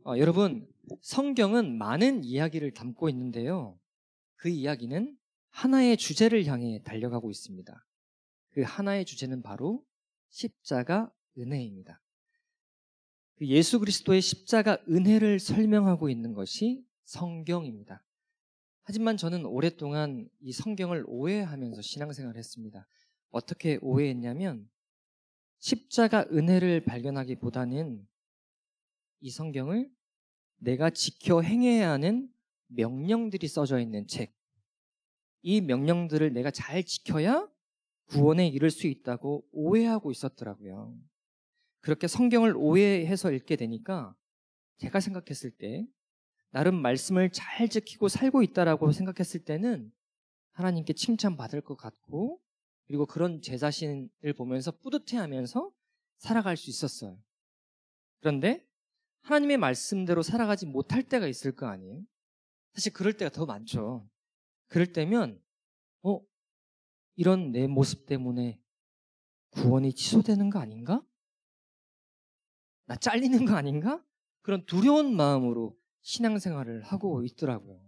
여러분, 성경은 많은 이야기를 담고 있는데요. 그 이야기는 하나의 주제를 향해 달려가고 있습니다. 그 하나의 주제는 바로 십자가 은혜입니다. 그 예수 그리스도의 십자가 은혜를 설명하고 있는 것이 성경입니다. 하지만 저는 오랫동안 이 성경을 오해하면서 신앙생활을 했습니다. 어떻게 오해했냐면 십자가 은혜를 발견하기보다는 이 성경을 내가 지켜 행해야 하는 명령들이 써져 있는 책, 이 명령들을 내가 잘 지켜야 구원에 이를 수 있다고 오해하고 있었더라고요. 그렇게 성경을 오해해서 읽게 되니까 제가 생각했을 때 나름 말씀을 잘 지키고 살고 있다라고 생각했을 때는 하나님께 칭찬받을 것 같고, 그리고 그런 제 자신을 보면서 뿌듯해하면서 살아갈 수 있었어요. 그런데 하나님의 말씀대로 살아가지 못할 때가 있을 거 아니에요? 사실 그럴 때가 더 많죠. 그럴 때면 이런 내 모습 때문에 구원이 취소되는 거 아닌가? 나 잘리는 거 아닌가? 그런 두려운 마음으로 신앙생활을 하고 있더라고요.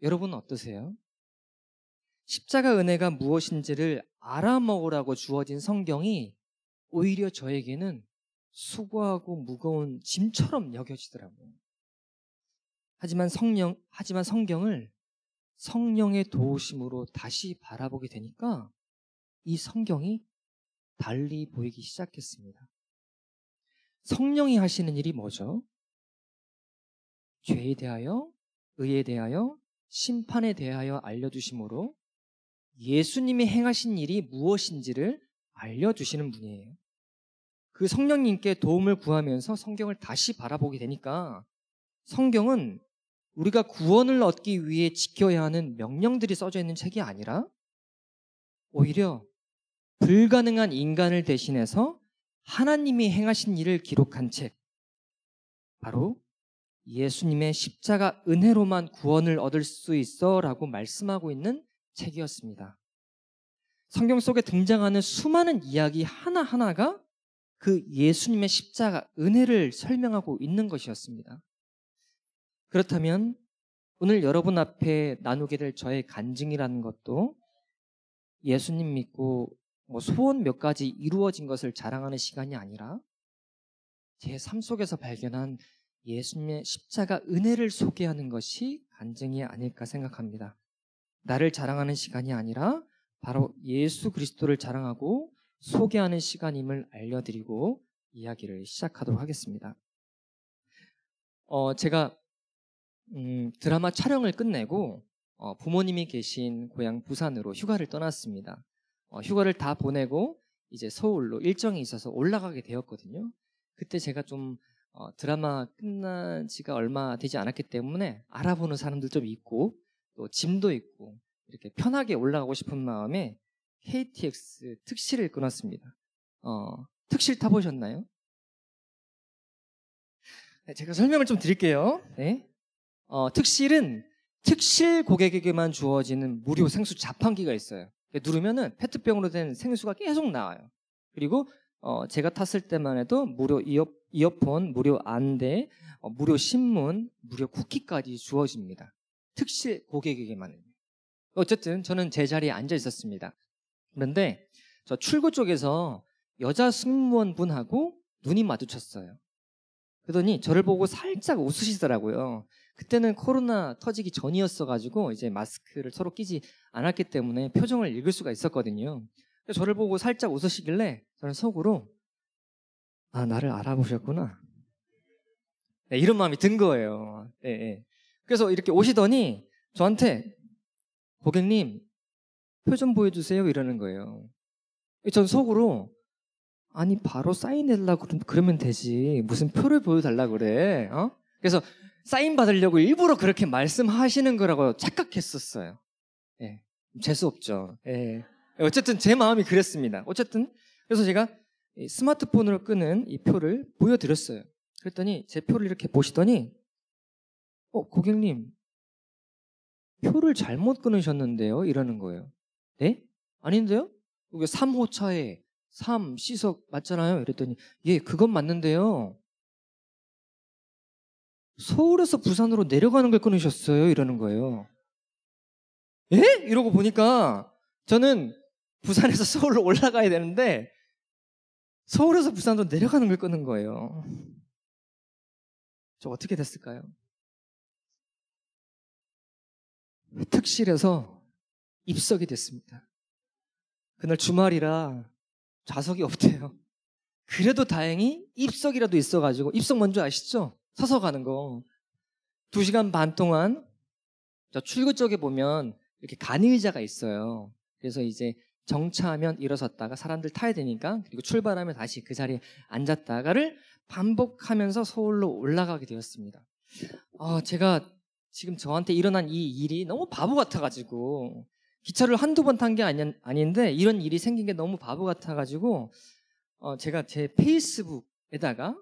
여러분은 어떠세요? 십자가 은혜가 무엇인지를 알아먹으라고 주어진 성경이 오히려 저에게는 수고하고 무거운 짐처럼 여겨지더라고요. 하지만 성경을 성령의 도우심으로 다시 바라보게 되니까 이 성경이 달리 보이기 시작했습니다. 성령이 하시는 일이 뭐죠? 죄에 대하여, 의에 대하여, 심판에 대하여 알려주심으로 예수님이 행하신 일이 무엇인지를 알려주시는 분이에요. 그 성령님께 도움을 구하면서 성경을 다시 바라보게 되니까 성경은 우리가 구원을 얻기 위해 지켜야 하는 명령들이 써져 있는 책이 아니라 오히려 불가능한 인간을 대신해서 하나님이 행하신 일을 기록한 책, 바로 예수님의 십자가 은혜로만 구원을 얻을 수 있어 라고 말씀하고 있는 책이었습니다. 성경 속에 등장하는 수많은 이야기 하나하나가 그 예수님의 십자가 은혜를 설명하고 있는 것이었습니다. 그렇다면 오늘 여러분 앞에 나누게 될 저의 간증이라는 것도 예수님 믿고 소원 몇 가지 이루어진 것을 자랑하는 시간이 아니라 제 삶 속에서 발견한 예수님의 십자가 은혜를 소개하는 것이 간증이 아닐까 생각합니다. 나를 자랑하는 시간이 아니라 바로 예수 그리스도를 자랑하고 소개하는 시간임을 알려드리고 이야기를 시작하도록 하겠습니다. 제가 드라마 촬영을 끝내고 부모님이 계신 고향 부산으로 휴가를 떠났습니다. 휴가를 다 보내고 이제 서울로 일정이 있어서 올라가게 되었거든요. 그때 제가 좀 드라마 끝난 지가 얼마 되지 않았기 때문에 알아보는 사람들 좀 있고 또 짐도 있고 이렇게 편하게 올라가고 싶은 마음에 KTX 특실을 끊었습니다. 특실 타보셨나요? 네, 제가 설명을 좀 드릴게요. 네. 특실은 특실 고객에게만 주어지는 무료 생수 자판기가 있어요. 누르면은 페트병으로 된 생수가 계속 나와요. 그리고 제가 탔을 때만 해도 무료 이어폰, 무료 안대, 무료 신문, 무료 쿠키까지 주어집니다. 특실 고객에게만은. 어쨌든 저는 제 자리에 앉아 있었습니다. 그런데 저 출구 쪽에서 여자 승무원분하고 눈이 마주쳤어요. 그러더니 저를 보고 살짝 웃으시더라고요. 그때는 코로나 터지기 전이었어가지고 이제 마스크를 서로 끼지 않았기 때문에 표정을 읽을 수가 있었거든요. 저를 보고 살짝 웃으시길래 저는 속으로 나를 알아보셨구나. 네, 이런 마음이 든 거예요. 네, 네. 그래서 이렇게 오시더니 저한테 고객님 표 좀 보여주세요 이러는 거예요. 전 속으로 아니 바로 사인해달라고 그러면 되지 무슨 표를 보여달라고 그래. 그래서 사인 받으려고 일부러 그렇게 말씀하시는 거라고 착각했었어요. 예, 재수없죠. 예. 어쨌든 제 마음이 그랬습니다. 어쨌든 그래서 제가 스마트폰으로 끄는 이 표를 보여드렸어요. 그랬더니 제 표를 이렇게 보시더니 고객님 표를 잘못 끊으셨는데요 이러는 거예요. 네? 아닌데요? 여기 3호차에 3 C석 맞잖아요. 이랬더니 예, 그건 맞는데요. 서울에서 부산으로 내려가는 걸 끊으셨어요. 이러는 거예요. 에? 이러고 보니까 저는 부산에서 서울로 올라가야 되는데 서울에서 부산으로 내려가는 걸 끊은 거예요. 저 어떻게 됐을까요? 특실에서 입석이 됐습니다. 그날 주말이라 좌석이 없대요. 그래도 다행히 입석이라도 있어가지고, 입석 뭔지 아시죠? 서서 가는 거. 2시간 반 동안 저 출구 쪽에 보면 이렇게 간의의자가 있어요. 그래서 이제 정차하면 일어섰다가 사람들 타야 되니까, 그리고 출발하면 다시 그 자리에 앉았다가를 반복하면서 서울로 올라가게 되었습니다. 제가 지금 저한테 일어난 이 일이 너무 바보 같아가지고, 기차를 한두 번 탄 게 아닌데 이런 일이 생긴 게 너무 바보 같아가지고 제가 제 페이스북에다가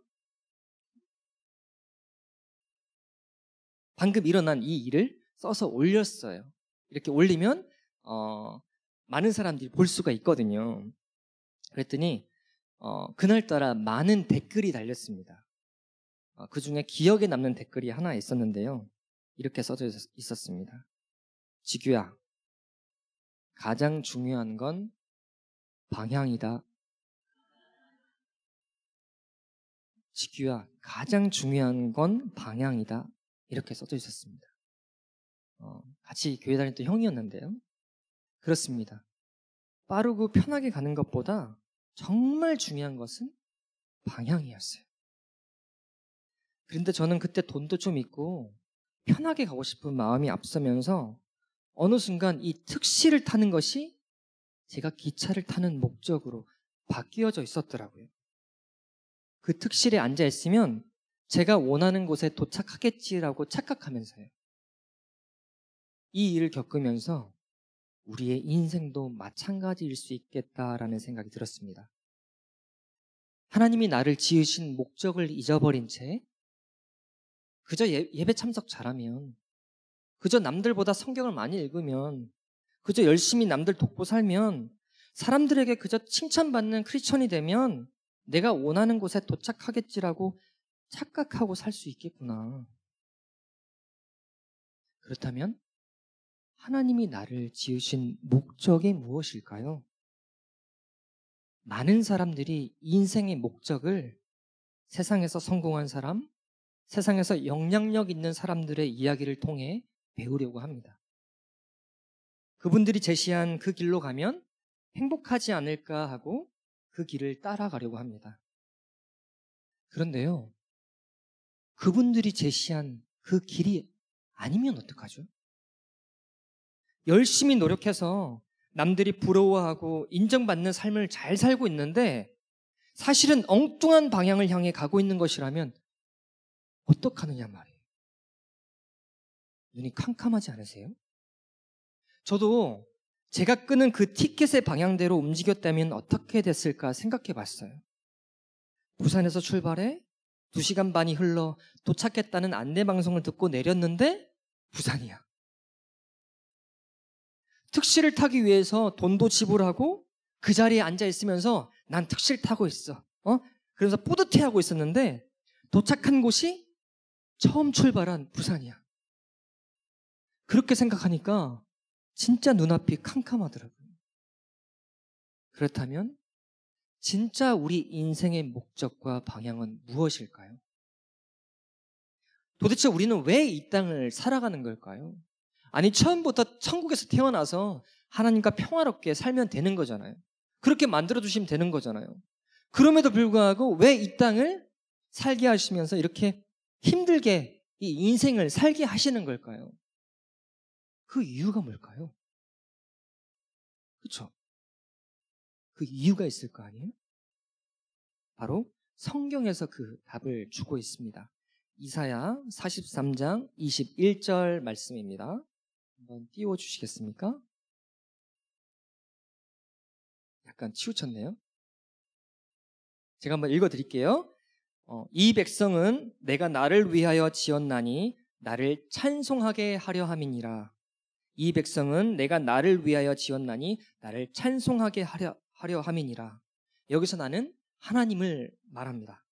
방금 일어난 이 일을 써서 올렸어요. 이렇게 올리면 많은 사람들이 볼 수가 있거든요. 그랬더니 그날따라 많은 댓글이 달렸습니다. 그 중에 기억에 남는 댓글이 하나 있었는데요. 이렇게 써져 있었습니다. 지규야, 가장 중요한 건 방향이다. 지규야, 가장 중요한 건 방향이다. 이렇게 써져 있었습니다. 같이 교회 다녔던 형이었는데요. 그렇습니다. 빠르고 편하게 가는 것보다 정말 중요한 것은 방향이었어요. 그런데 저는 그때 돈도 좀 있고 편하게 가고 싶은 마음이 앞서면서 어느 순간 이 특시를 타는 것이 제가 기차를 타는 목적으로 바뀌어져 있었더라고요. 그 특실에 앉아 있으면 제가 원하는 곳에 도착하겠지라고 착각하면서요. 이 일을 겪으면서 우리의 인생도 마찬가지일 수 있겠다라는 생각이 들었습니다. 하나님이 나를 지으신 목적을 잊어버린 채 그저 예배 참석 잘하면, 그저 남들보다 성경을 많이 읽으면, 그저 열심히 남들 돕고 살면, 사람들에게 그저 칭찬받는 크리스천이 되면 내가 원하는 곳에 도착하겠지라고 착각하고 살 수 있겠구나. 그렇다면 하나님이 나를 지으신 목적이 무엇일까요? 많은 사람들이 인생의 목적을 세상에서 성공한 사람, 세상에서 영향력 있는 사람들의 이야기를 통해 배우려고 합니다. 그분들이 제시한 그 길로 가면 행복하지 않을까 하고 그 길을 따라가려고 합니다. 그런데요, 그분들이 제시한 그 길이 아니면 어떡하죠? 열심히 노력해서 남들이 부러워하고 인정받는 삶을 잘 살고 있는데 사실은 엉뚱한 방향을 향해 가고 있는 것이라면 어떡하느냐 말이에요. 눈이 캄캄하지 않으세요? 저도 제가 끄는 그 티켓의 방향대로 움직였다면 어떻게 됐을까 생각해 봤어요. 부산에서 출발해 2시간 반이 흘러 도착했다는 안내방송을 듣고 내렸는데 부산이야. 특시를 타기 위해서 돈도 지불하고 그 자리에 앉아 있으면서 난 특시를 타고 있어. 그래서 뿌듯해하고 있었는데 도착한 곳이 처음 출발한 부산이야. 그렇게 생각하니까 진짜 눈앞이 캄캄하더라고요. 그렇다면 진짜 우리 인생의 목적과 방향은 무엇일까요? 도대체 우리는 왜 이 땅을 살아가는 걸까요? 아니, 처음부터 천국에서 태어나서 하나님과 평화롭게 살면 되는 거잖아요. 그렇게 만들어주시면 되는 거잖아요. 그럼에도 불구하고 왜 이 땅을 살게 하시면서 이렇게 힘들게 이 인생을 살게 하시는 걸까요? 그 이유가 뭘까요? 그렇죠? 그 이유가 있을 거 아니에요? 바로 성경에서 그 답을 주고 있습니다. 이사야 43장 21절 말씀입니다. 한번 띄워주시겠습니까? 약간 치우쳤네요. 제가 한번 읽어드릴게요. 이 백성은 내가 나를 위하여 지었나니 나를 찬송하게 하려 함이니라. 이 백성은 내가 나를 위하여 지었나니 나를 찬송하게 하려 함이니라. 여기서 나는 하나님을 말합니다.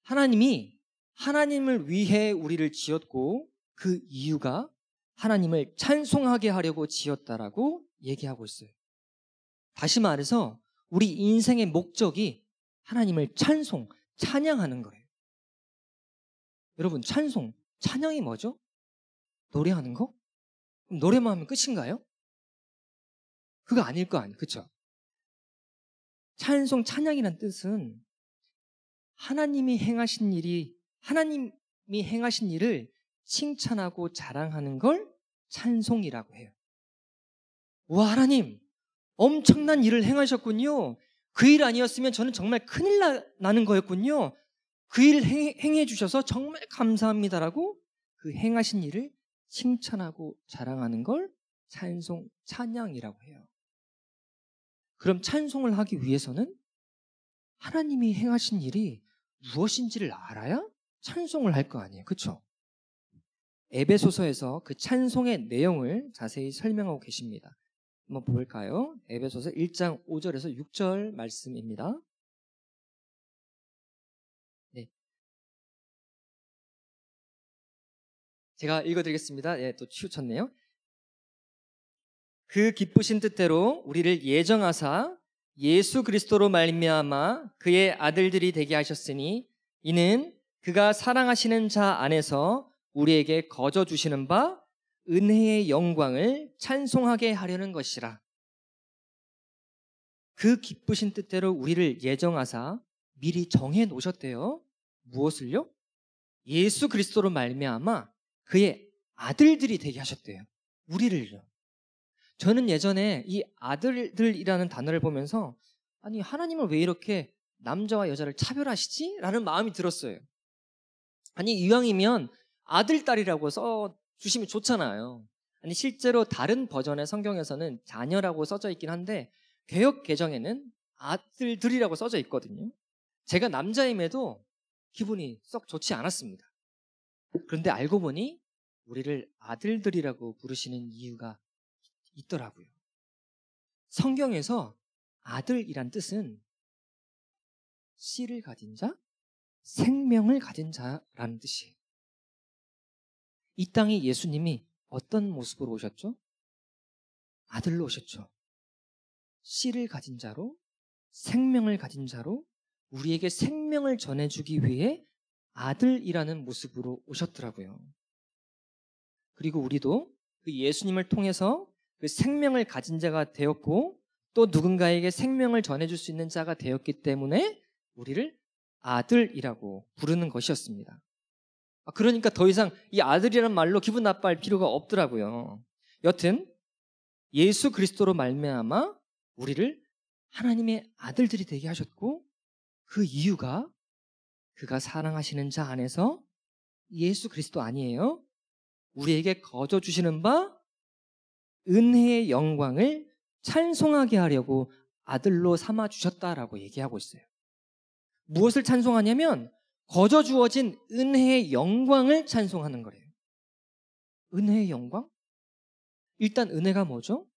하나님이 하나님을 위해 우리를 지었고 그 이유가 하나님을 찬송하게 하려고 지었다라고 얘기하고 있어요. 다시 말해서 우리 인생의 목적이 하나님을 찬양하는 거예요. 여러분, 찬양이 뭐죠? 노래하는 거? 그럼 노래만 하면 끝인가요? 그거 아닐 거 아니에요. 그렇죠? 찬양이란 뜻은 하나님이 행하신 일을 칭찬하고 자랑하는 걸 찬송이라고 해요. 와, 하나님 엄청난 일을 행하셨군요. 그 일 아니었으면 저는 정말 큰일 나는 거였군요. 그 일을 행해 주셔서 정말 감사합니다라고 그 행하신 일을 칭찬하고 자랑하는 걸 찬양이라고 해요. 그럼 찬송을 하기 위해서는 하나님이 행하신 일이 무엇인지를 알아야 찬송을 할 거 아니에요. 그렇죠? 에베소서에서 그 찬송의 내용을 자세히 설명하고 계십니다. 한번 볼까요? 에베소서 1장 5절에서 6절 말씀입니다. 네. 제가 읽어드리겠습니다. 네, 또 치우쳤네요. 그 기쁘신 뜻대로 우리를 예정하사 예수 그리스도로 말미암아 그의 아들들이 되게 하셨으니 이는 그가 사랑하시는 자 안에서 우리에게 거저 주시는 바 은혜의 영광을 찬송하게 하려는 것이라. 그 기쁘신 뜻대로 우리를 예정하사 미리 정해 놓으셨대요. 무엇을요? 예수 그리스도로 말미암아 그의 아들들이 되게 하셨대요. 우리를요. 저는 예전에 이 아들들이라는 단어를 보면서 아니, 하나님은 왜 이렇게 남자와 여자를 차별하시지? 라는 마음이 들었어요. 아니, 이왕이면 아들, 딸이라고 써주시면 좋잖아요. 아니, 실제로 다른 버전의 성경에서는 자녀라고 써져 있긴 한데 개역 개정에는 아들들이라고 써져 있거든요. 제가 남자임에도 기분이 썩 좋지 않았습니다. 그런데 알고 보니 우리를 아들들이라고 부르시는 이유가 있더라고요. 성경에서 아들이란 뜻은 씨를 가진 자, 생명을 가진 자라는 뜻이에요. 이 땅에 예수님이 어떤 모습으로 오셨죠? 아들로 오셨죠. 씨를 가진 자로, 생명을 가진 자로 우리에게 생명을 전해주기 위해 아들이라는 모습으로 오셨더라고요. 그리고 우리도 그 예수님을 통해서 그 생명을 가진 자가 되었고 또 누군가에게 생명을 전해줄 수 있는 자가 되었기 때문에 우리를 아들이라고 부르는 것이었습니다. 그러니까 더 이상 이 아들이라는 말로 기분 나빠할 필요가 없더라고요. 여튼 예수 그리스도로 말미암아 우리를 하나님의 아들들이 되게 하셨고 그 이유가 그가 사랑하시는 자 안에서 예수 그리스도 아니에요. 우리에게 거저 주시는 바 은혜의 영광을 찬송하게 하려고 아들로 삼아 주셨다라고 얘기하고 있어요. 무엇을 찬송하냐면 거저 주어진 은혜의 영광을 찬송하는 거래요. 은혜의 영광? 일단 은혜가 뭐죠?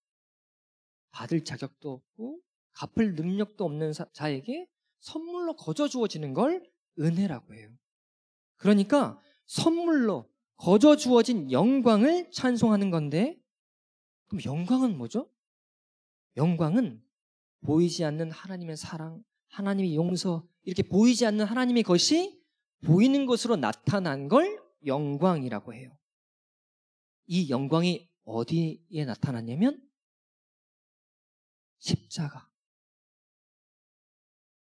받을 자격도 없고 갚을 능력도 없는 자에게 선물로 거저 주어지는 걸 은혜라고 해요. 그러니까 선물로 거저 주어진 영광을 찬송하는 건데 그럼 영광은 뭐죠? 영광은 보이지 않는 하나님의 사랑, 하나님의 용서, 이렇게 보이지 않는 하나님의 것이 보이는 것으로 나타난 걸 영광이라고 해요. 이 영광이 어디에 나타났냐면 십자가,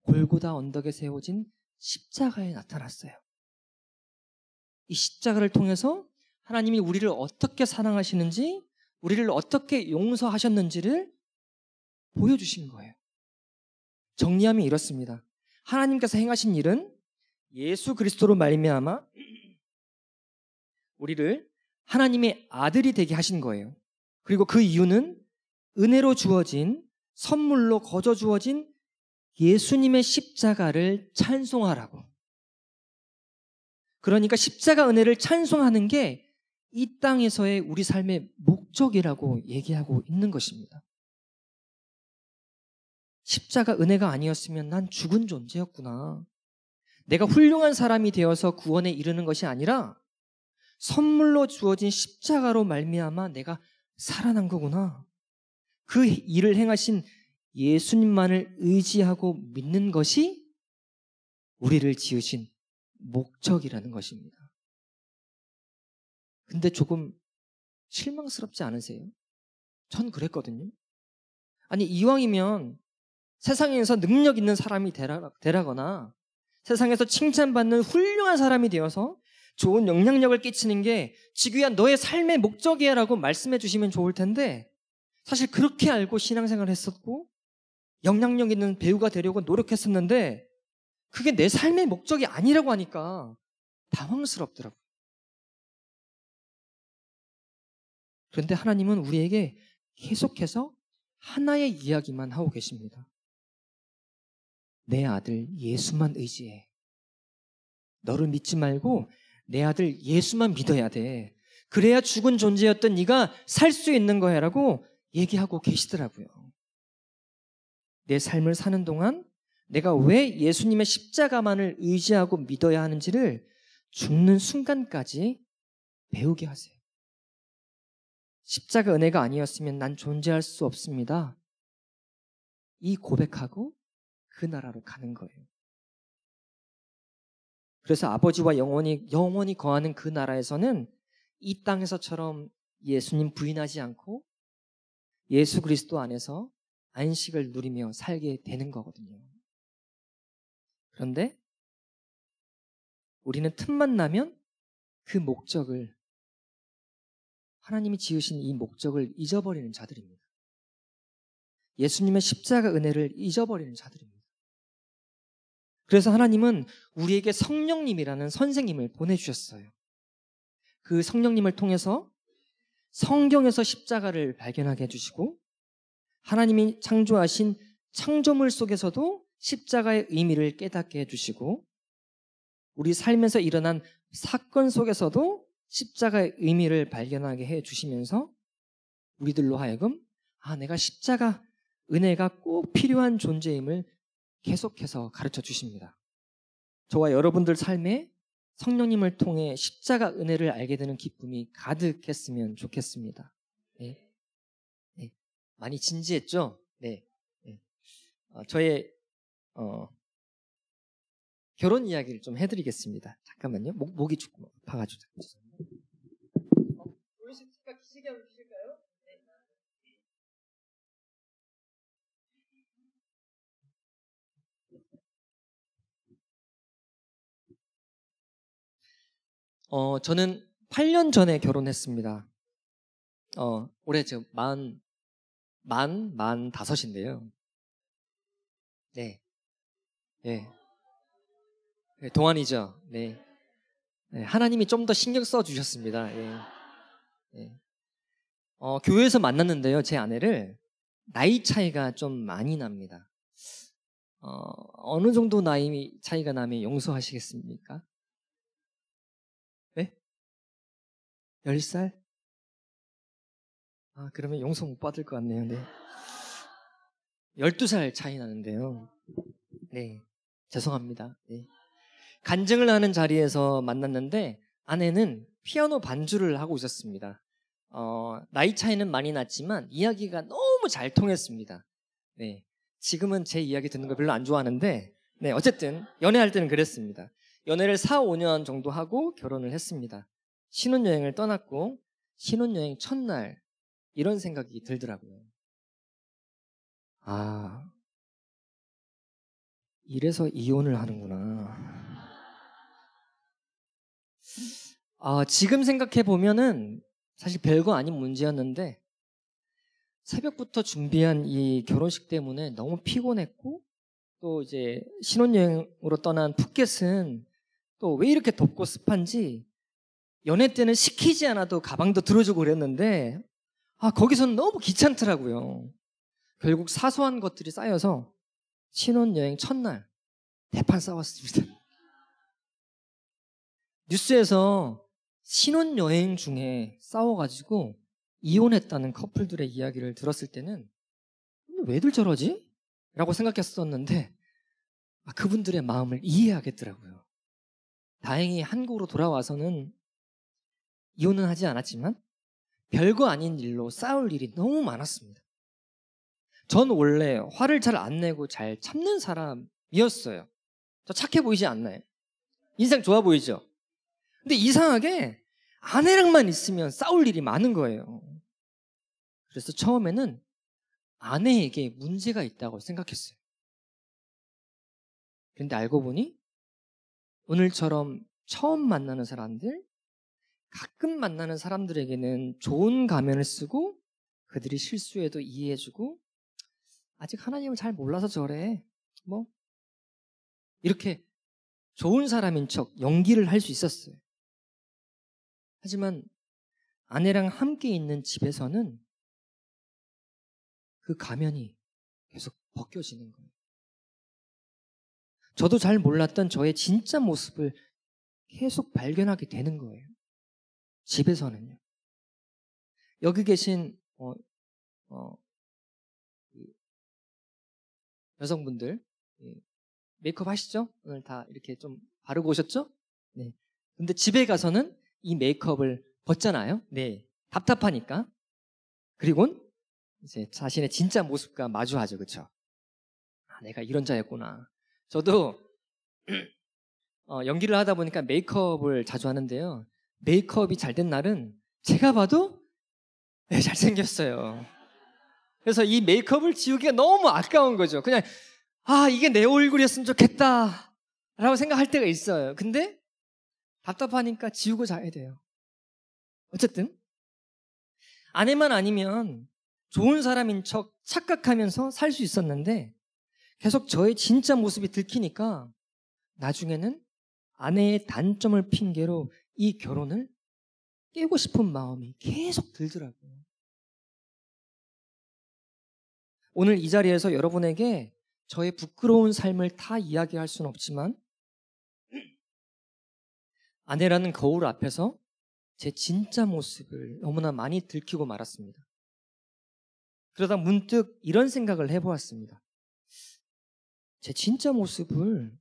골고다 언덕에 세워진 십자가에 나타났어요. 이 십자가를 통해서 하나님이 우리를 어떻게 사랑하시는지, 우리를 어떻게 용서하셨는지를 보여주신 거예요. 정리하면 이렇습니다. 하나님께서 행하신 일은 예수 그리스도로 말미암아 우리를 하나님의 아들이 되게 하신 거예요. 그리고 그 이유는 은혜로 주어진, 선물로 거저 주어진 예수님의 십자가를 찬송하라고. 그러니까 십자가 은혜를 찬송하는 게 이 땅에서의 우리 삶의 목적이라고 얘기하고 있는 것입니다. 십자가 은혜가 아니었으면 난 죽은 존재였구나. 내가 훌륭한 사람이 되어서 구원에 이르는 것이 아니라 선물로 주어진 십자가로 말미암아 내가 살아난 거구나. 그 일을 행하신 예수님만을 의지하고 믿는 것이 우리를 지으신 목적이라는 것입니다. 근데 조금 실망스럽지 않으세요? 전 그랬거든요. 아니, 이왕이면 세상에서 능력 있는 사람이 되라거나 세상에서 칭찬받는 훌륭한 사람이 되어서 좋은 영향력을 끼치는 게 지구야 너의 삶의 목적이야 라고 말씀해 주시면 좋을 텐데, 사실 그렇게 알고 신앙생활을 했었고 영향력 있는 배우가 되려고 노력했었는데 그게 내 삶의 목적이 아니라고 하니까 당황스럽더라고요. 그런데 하나님은 우리에게 계속해서 하나의 이야기만 하고 계십니다. 내 아들 예수만 의지해. 너를 믿지 말고 내 아들 예수만 믿어야 돼. 그래야 죽은 존재였던 네가 살 수 있는 거야 라고 얘기하고 계시더라고요. 내 삶을 사는 동안 내가 왜 예수님의 십자가만을 의지하고 믿어야 하는지를 죽는 순간까지 배우게 하세요. 십자가 은혜가 아니었으면 난 존재할 수 없습니다. 이 고백하고 그 나라로 가는 거예요. 그래서 아버지와 영원히 거하는 그 나라에서는 이 땅에서처럼 예수님 부인하지 않고 예수 그리스도 안에서 안식을 누리며 살게 되는 거거든요. 그런데 우리는 틈만 나면 그 목적을, 하나님이 지으신 이 목적을 잊어버리는 자들입니다. 예수님의 십자가 은혜를 잊어버리는 자들입니다. 그래서 하나님은 우리에게 성령님이라는 선생님을 보내주셨어요. 그 성령님을 통해서 성경에서 십자가를 발견하게 해주시고 하나님이 창조하신 창조물 속에서도 십자가의 의미를 깨닫게 해주시고 우리 삶에서 일어난 사건 속에서도 십자가의 의미를 발견하게 해주시면서 우리들로 하여금 내가 십자가 은혜가 꼭 필요한 존재임을 계속해서 가르쳐 주십니다. 저와 여러분들 삶에 성령님을 통해 십자가 은혜를 알게 되는 기쁨이 가득했으면 좋겠습니다. 네. 네. 많이 진지했죠? 네. 네. 저의 결혼 이야기를 좀 해드리겠습니다. 잠깐만요. 목이 조금 아파가지고. 우리 스티커 기시게 한번 주실까요? 네. 저는 8년 전에 결혼했습니다. 올해 지금 만 5인데요. 네. 네. 네, 동안이죠. 네. 네. 하나님이 좀 더 신경 써 주셨습니다. 네. 네. 교회에서 만났는데요. 제 아내를 나이 차이가 좀 많이 납니다. 어느 정도 나이 차이가 나면 용서하시겠습니까? 네? 10살? 그러면 용서 못 받을 것 같네요. 네. 12살 차이 나는데요. 네. 죄송합니다. 네. 간증을 하는 자리에서 만났는데 아내는 피아노 반주를 하고 있었습니다. 나이 차이는 많이 났지만 이야기가 너무 잘 통했습니다. 네. 지금은 제 이야기 듣는 걸 별로 안 좋아하는데 네, 어쨌든 연애할 때는 그랬습니다. 연애를 4, 5년 정도 하고 결혼을 했습니다. 신혼여행을 떠났고 신혼여행 첫날 이런 생각이 들더라고요. 이래서 이혼을 하는구나. 지금 생각해 보면은 사실 별거 아닌 문제였는데 새벽부터 준비한 이 결혼식 때문에 너무 피곤했고 또 이제 신혼여행으로 떠난 푸켓은 또 왜 이렇게 덥고 습한지 연애 때는 시키지 않아도 가방도 들어주고 그랬는데 거기서는 너무 귀찮더라고요. 결국 사소한 것들이 쌓여서 신혼여행 첫날 대판 싸웠습니다. 뉴스에서 신혼여행 중에 싸워가지고 이혼했다는 커플들의 이야기를 들었을 때는 왜들 저러지? 라고 생각했었는데 그분들의 마음을 이해하겠더라고요. 다행히 한국으로 돌아와서는 이혼은 하지 않았지만 별거 아닌 일로 싸울 일이 너무 많았습니다. 전 원래 화를 잘 안 내고 잘 참는 사람이었어요. 저 착해 보이지 않나요? 인상 좋아 보이죠? 근데 이상하게 아내랑만 있으면 싸울 일이 많은 거예요. 그래서 처음에는 아내에게 문제가 있다고 생각했어요. 그런데 알고 보니 오늘처럼 처음 만나는 사람들, 가끔 만나는 사람들에게는 좋은 가면을 쓰고 그들이 실수해도 이해해주고 아직 하나님을 잘 몰라서 저래. 이렇게 좋은 사람인 척 연기를 할 수 있었어요. 하지만 아내랑 함께 있는 집에서는 그 가면이 계속 벗겨지는 거예요. 저도 잘 몰랐던 저의 진짜 모습을 계속 발견하게 되는 거예요. 집에서는요. 여기 계신 여성분들 메이크업 하시죠? 오늘 다 이렇게 좀 바르고 오셨죠? 네. 근데 집에 가서는 이 메이크업을 벗잖아요. 네. 답답하니까. 그리고는 이제 자신의 진짜 모습과 마주하죠. 그렇죠? 내가 이런 자였구나. 저도 연기를 하다 보니까 메이크업을 자주 하는데요. 메이크업이 잘 된 날은 제가 봐도 잘생겼어요. 그래서 이 메이크업을 지우기가 너무 아까운 거죠. 그냥 이게 내 얼굴이었으면 좋겠다 라고 생각할 때가 있어요. 근데 답답하니까 지우고 자야 돼요. 어쨌든 아내만 아니면 좋은 사람인 척 착각하면서 살 수 있었는데 계속 저의 진짜 모습이 들키니까 나중에는 아내의 단점을 핑계로 이 결혼을 깨고 싶은 마음이 계속 들더라고요. 오늘 이 자리에서 여러분에게 저의 부끄러운 삶을 다 이야기할 수는 없지만 아내라는 거울 앞에서 제 진짜 모습을 너무나 많이 들키고 말았습니다. 그러다 문득 이런 생각을 해보았습니다. 제 진짜 모습을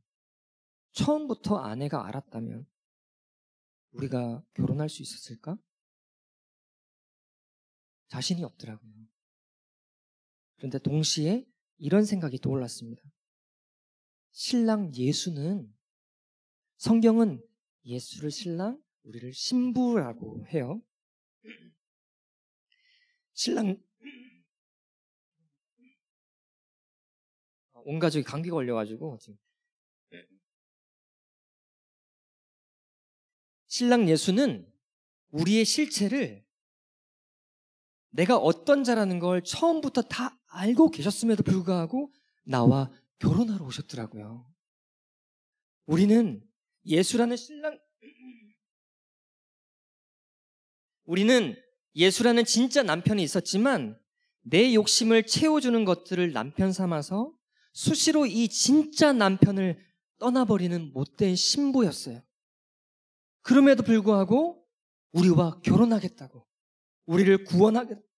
처음부터 아내가 알았다면 우리가 결혼할 수 있었을까? 자신이 없더라고요. 그런데 동시에 이런 생각이 떠올랐습니다. 신랑 예수는, 성경은 예수를 신랑, 우리를 신부라고 해요. 신랑, 온 가족이 감기 걸려가지고 지금. 신랑 예수는 우리의 실체를 내가 어떤 자라는 걸 처음부터 다 알고 계셨음에도 불구하고 나와 결혼하러 오셨더라고요. 우리는 예수라는 진짜 남편이 있었지만 내 욕심을 채워주는 것들을 남편 삼아서 수시로 이 진짜 남편을 떠나버리는 못된 신부였어요. 그럼에도 불구하고 우리와 결혼하겠다고, 우리를 구원하겠다고.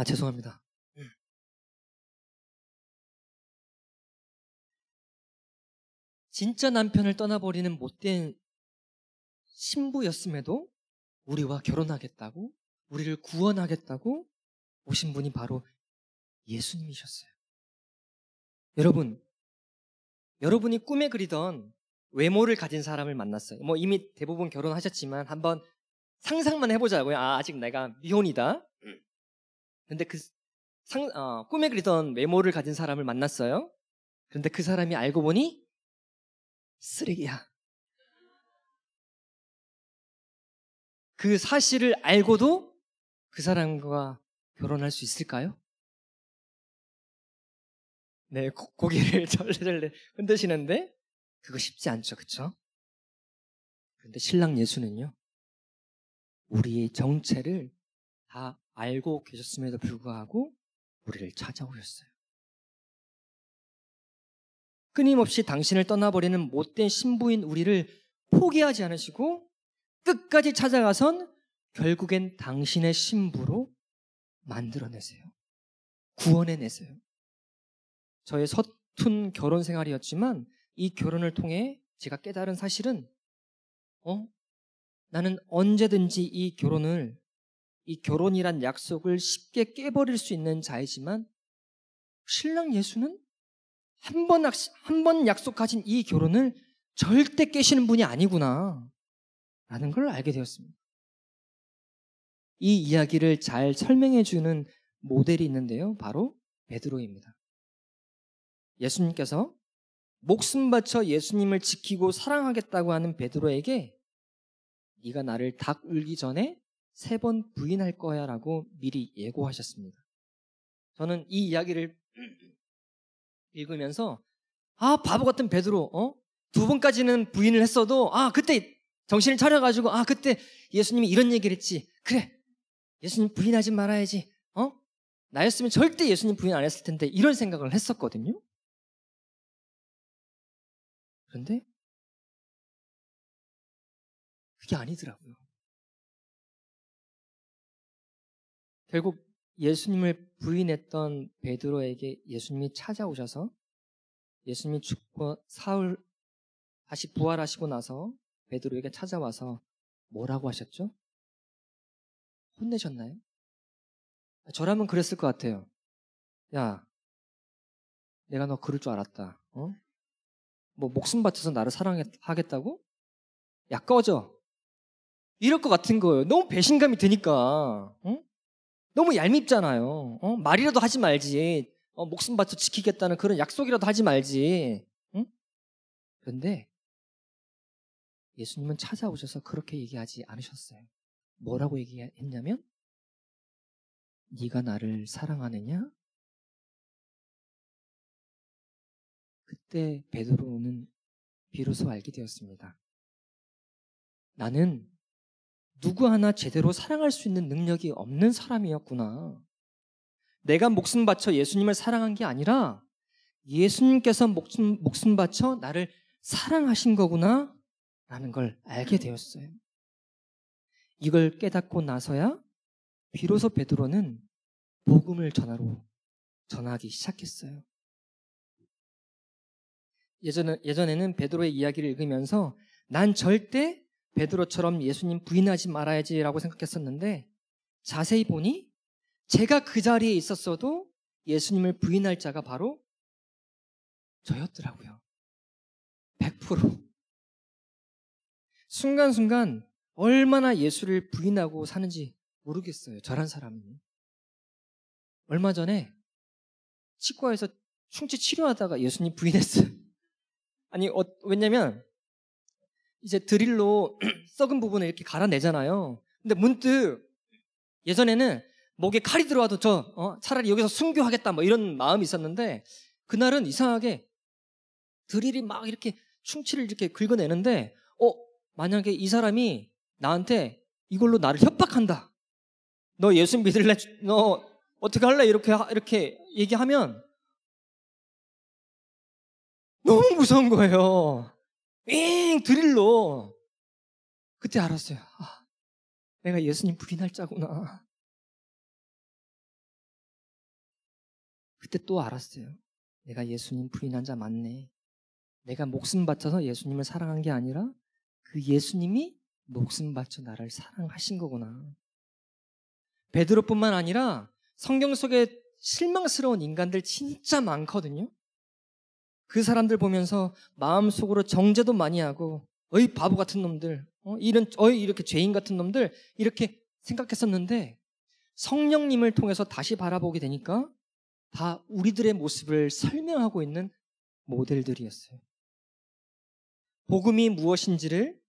죄송합니다. 진짜 남편을 떠나버리는 못된 신부였음에도 우리와 결혼하겠다고, 우리를 구원하겠다고 오신 분이 바로 예수님이셨어요. 여러분이 꿈에 그리던 외모를 가진 사람을 만났어요. 이미 대부분 결혼하셨지만 한번 상상만 해보자고요. 아직 내가 미혼이다. 근데 꿈에 그리던 외모를 가진 사람을 만났어요. 그런데 그 사람이 알고 보니 쓰레기야. 그 사실을 알고도 그 사람과 결혼할 수 있을까요? 네, 고개를 절레절레 흔드시는데 그거 쉽지 않죠, 그렇죠? 그런데 신랑 예수는요, 우리의 정체를 다 알고 계셨음에도 불구하고 우리를 찾아오셨어요. 끊임없이 당신을 떠나버리는 못된 신부인 우리를 포기하지 않으시고 끝까지 찾아가선 결국엔 당신의 신부로 만들어내세요. 구원해내세요. 저의 서툰 결혼 생활이었지만 이 결혼을 통해 제가 깨달은 사실은 나는 언제든지 이 결혼이란 약속을 쉽게 깨버릴 수 있는 자이지만 신랑 예수는 한 번 약속하신 이 결혼을 절대 깨시는 분이 아니구나 라는 걸 알게 되었습니다. 이 이야기를 잘 설명해 주는 모델이 있는데요. 바로 베드로입니다. 예수님께서 목숨 바쳐 예수님을 지키고 사랑하겠다고 하는 베드로에게 네가 나를 닭 울기 전에 3번 부인할 거야 라고 미리 예고하셨습니다. 저는 이 이야기를 읽으면서 바보 같은 베드로 2번까지는 부인을 했어도 그때 정신을 차려가지고 그때 예수님이 이런 얘기를 했지. 그래 예수님 부인하지 말아야지. 나였으면 절대 예수님 부인 안 했을 텐데 이런 생각을 했었거든요. 그런데 그게 아니더라고요. 결국 예수님을 부인했던 베드로에게 예수님이 찾아오셔서 예수님이 죽고 사흘 다시 부활하시고 나서 베드로에게 찾아와서 뭐라고 하셨죠? 혼내셨나요? 저라면 그랬을 것 같아요. 야, 내가 너 그럴 줄 알았다. 뭐 목숨 바쳐서 나를 사랑하겠다고? 야, 꺼져. 이럴 것 같은 거예요. 너무 배신감이 드니까. 너무 얄밉잖아요. 말이라도 하지 말지. 목숨 바쳐 지키겠다는 그런 약속이라도 하지 말지. 그런데 예수님은 찾아오셔서 그렇게 얘기하지 않으셨어요. 뭐라고 얘기했냐면 네가 나를 사랑하느냐? 그때 베드로는 비로소 알게 되었습니다. 나는 누구 하나 제대로 사랑할 수 있는 능력이 없는 사람이었구나. 내가 목숨 바쳐 예수님을 사랑한 게 아니라 예수님께서 목숨 바쳐 나를 사랑하신 거구나 라는 걸 알게 되었어요. 이걸 깨닫고 나서야 비로소 베드로는 복음을 전하기 시작했어요. 예전에는 베드로의 이야기를 읽으면서 난 절대 베드로처럼 예수님 부인하지 말아야지라고 생각했었는데 자세히 보니 제가 그 자리에 있었어도 예수님을 부인할 자가 바로 저였더라고요. 100%. 순간순간 얼마나 예수를 부인하고 사는지 모르겠어요. 저란 사람이. 얼마 전에 치과에서 충치 치료하다가 예수님 부인했어요. 아니, 왜냐면 이제 드릴로 썩은 부분을 이렇게 갈아내잖아요. 근데 문득 예전에는 목에 칼이 들어와도 차라리 여기서 순교하겠다 뭐 이런 마음이 있었는데 그날은 이상하게 드릴이 막 이렇게 충치를 이렇게 긁어내는데 만약에 이 사람이 나한테 이걸로 나를 협박한다. 너 예수 믿을래? 너 어떻게 할래? 이렇게 얘기하면 너무 무서운 거예요. 드릴로. 그때 알았어요. 내가 예수님 부인할 자구나. 그때 또 알았어요. 내가 예수님 부인한 자 맞네. 내가 목숨 바쳐서 예수님을 사랑한 게 아니라 그 예수님이 목숨 바쳐 나를 사랑하신 거구나. 베드로뿐만 아니라 성경 속에 실망스러운 인간들 진짜 많거든요. 그 사람들 보면서 마음속으로 정죄도 많이 하고 어이 바보 같은 놈들, 이렇게 죄인 같은 놈들 이렇게 생각했었는데 성령님을 통해서 다시 바라보게 되니까 다 우리들의 모습을 설명하고 있는 모델들이었어요. 복음이 무엇인지를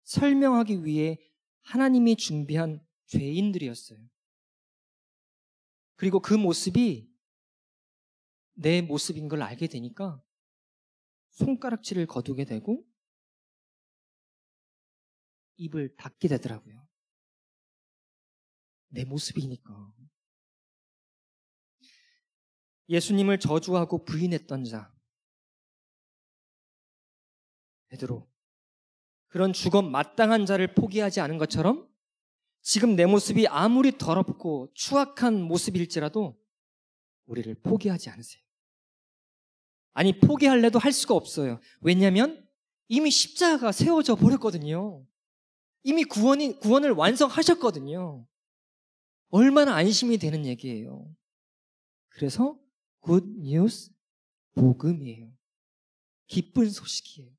설명하기 위해 하나님이 준비한 죄인들이었어요. 그리고 그 모습이 내 모습인 걸 알게 되니까 손가락질을 거두게 되고 입을 닫게 되더라고요. 내 모습이니까. 예수님을 저주하고 부인했던 자 베드로. 그런 죽어 마땅한 자를 포기하지 않은 것처럼 지금 내 모습이 아무리 더럽고 추악한 모습일지라도 우리를 포기하지 않으세요. 아니, 포기할래도 할 수가 없어요. 왜냐하면 이미 십자가가 세워져 버렸거든요. 이미 구원을 완성하셨거든요. 얼마나 안심이 되는 얘기예요. 그래서 굿 뉴스, 복음이에요. 기쁜 소식이에요.